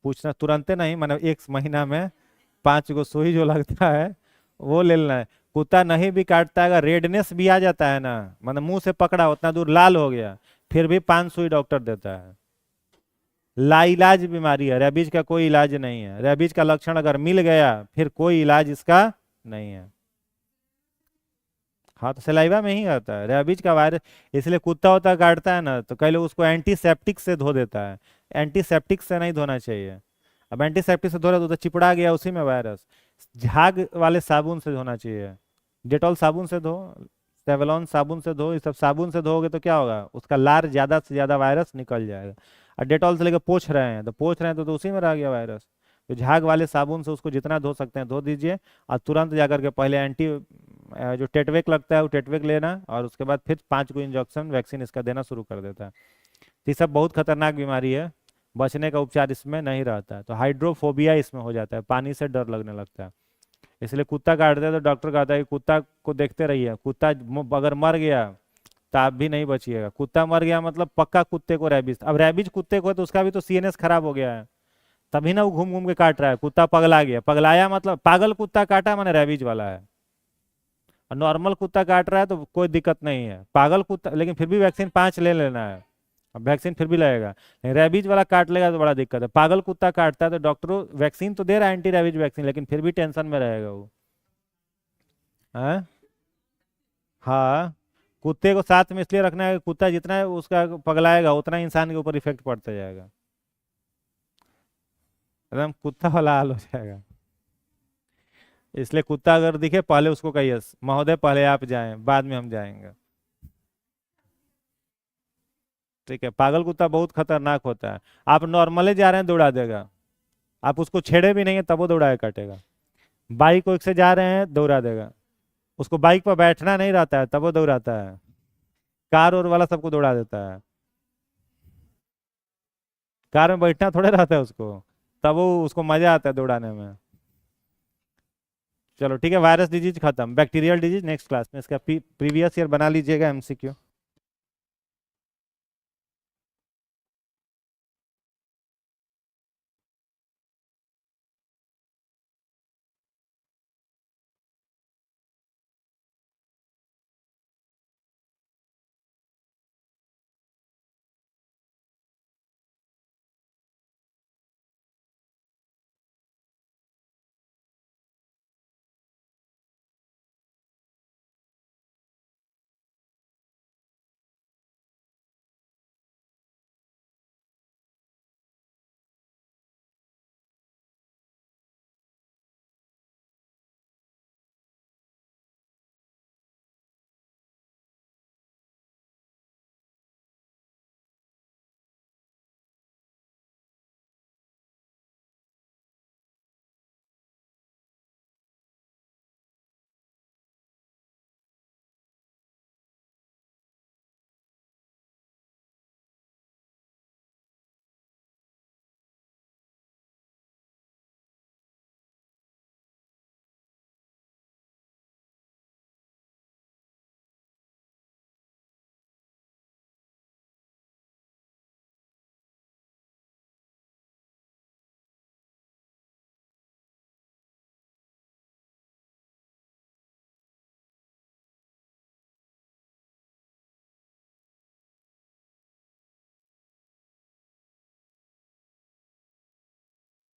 पूछना तुरंते नहीं, मतलब 1 महीना में 5 को सुई जो लगता है वो ले लेना है। कुत्ता नहीं भी काटता है, अगर रेडनेस भी आ जाता है ना, मतलब मुंह से पकड़ा उतना दूर लाल हो गया, फिर भी 5 सुई डॉक्टर देता है। लाइलाज बीमारी है, रेबीज का कोई इलाज नहीं है। रेबीज का लक्षण अगर मिल गया फिर कोई इलाज इसका नहीं है। हाँ, तो सलाइवा में ही आता है रेबीज का वायरस। इसलिए कुत्ता होता काटता है ना तो कई लोग उसको एंटीसेप्टिक से धो देता है। एंटीसेप्टिक से नहीं धोना चाहिए। अब एंटीसेप्टिक से धो रहे तो चिपड़ा गया उसी में वायरस। झाग वाले साबुन से धोना चाहिए। डेटॉल साबुन से धो, सेवलॉन साबुन से धो, ये सब साबुन से धोगे तो क्या होगा? उसका लार ज्यादा से ज्यादा वायरस निकल जाएगा। और डेटॉल से लेकर पोंछ रहे हैं तो उसी में रह गया वायरस। तो झाग वाले साबुन से उसको जितना धो सकते हैं धो दीजिए। और तुरंत जाकर के पहले जो टेटवेक लगता है वो टेटवेक लेना, और उसके बाद फिर 5 को इंजेक्शन वैक्सीन इसका देना शुरू कर देता है। तो ये सब बहुत खतरनाक बीमारी है, बचने का उपचार इसमें नहीं रहता है। तो हाइड्रोफोबिया इसमें हो जाता है, पानी से डर लगने लगता है। इसलिए कुत्ता काटते हैं तो डॉक्टर कहता है कि कुत्ता को देखते रहिए, कुत्ता अगर मर गया तो आप भी नहीं बचिएगा। कुत्ता मर गया मतलब पक्का कुत्ते को रैबिज। अब रैबिज कुत्ते को है तो उसका भी तो सीएनएस खराब हो गया है, तभी ना वो घूम घूम के काट रहा है। कुत्ता पगला गया, पगलाया मतलब पागल कुत्ता काटा माने रैबिज वाला है। और नॉर्मल कुत्ता काट रहा है तो कोई दिक्कत नहीं है। पागल कुत्ता लेकिन फिर भी वैक्सीन 5 ले लेना है, अब वैक्सीन फिर भी लगेगा। लेकिन रैबिज वाला काट लेगा तो बड़ा दिक्कत है। पागल कुत्ता काटता है तो डॉक्टर वैक्सीन तो दे रहा है, एंटी रैबिज वैक्सीन, लेकिन फिर भी टेंशन में रहेगा वो। हाँ, हाँ, कुत्ते को साथ में इसलिए रखना है कि कुत्ता जितना है उसका पगलाएगा उतना इंसान के ऊपर इफेक्ट पड़ता जाएगा, एकदम कुत्ता वाला हाल हो जाएगा। इसलिए कुत्ता अगर दिखे पहले उसको कहिए महोदय पहले आप जाएं बाद में हम जाएंगे। ठीक है, पागल कुत्ता बहुत खतरनाक होता है। आप नॉर्मली जा रहे हैं दौड़ा देगा, आप उसको छेड़े भी नहीं है तब वो दौड़ा के काटेगा। बाइक से जा रहे हैं दौड़ा देगा, उसको बाइक पर बैठना नहीं रहता है तब वो दौड़ाता है। कार और वाला सबको दौड़ा देता है, कार में बैठना थोड़े रहता है उसको, तब वो उसको मजा आता है दौड़ाने में। चलो ठीक है, वायरस डिजीज खत्म, बैक्टीरियल डिजीज नेक्स्ट क्लास में, इसका प्रीवियस ईयर बना लीजिएगा एमसीक्यू।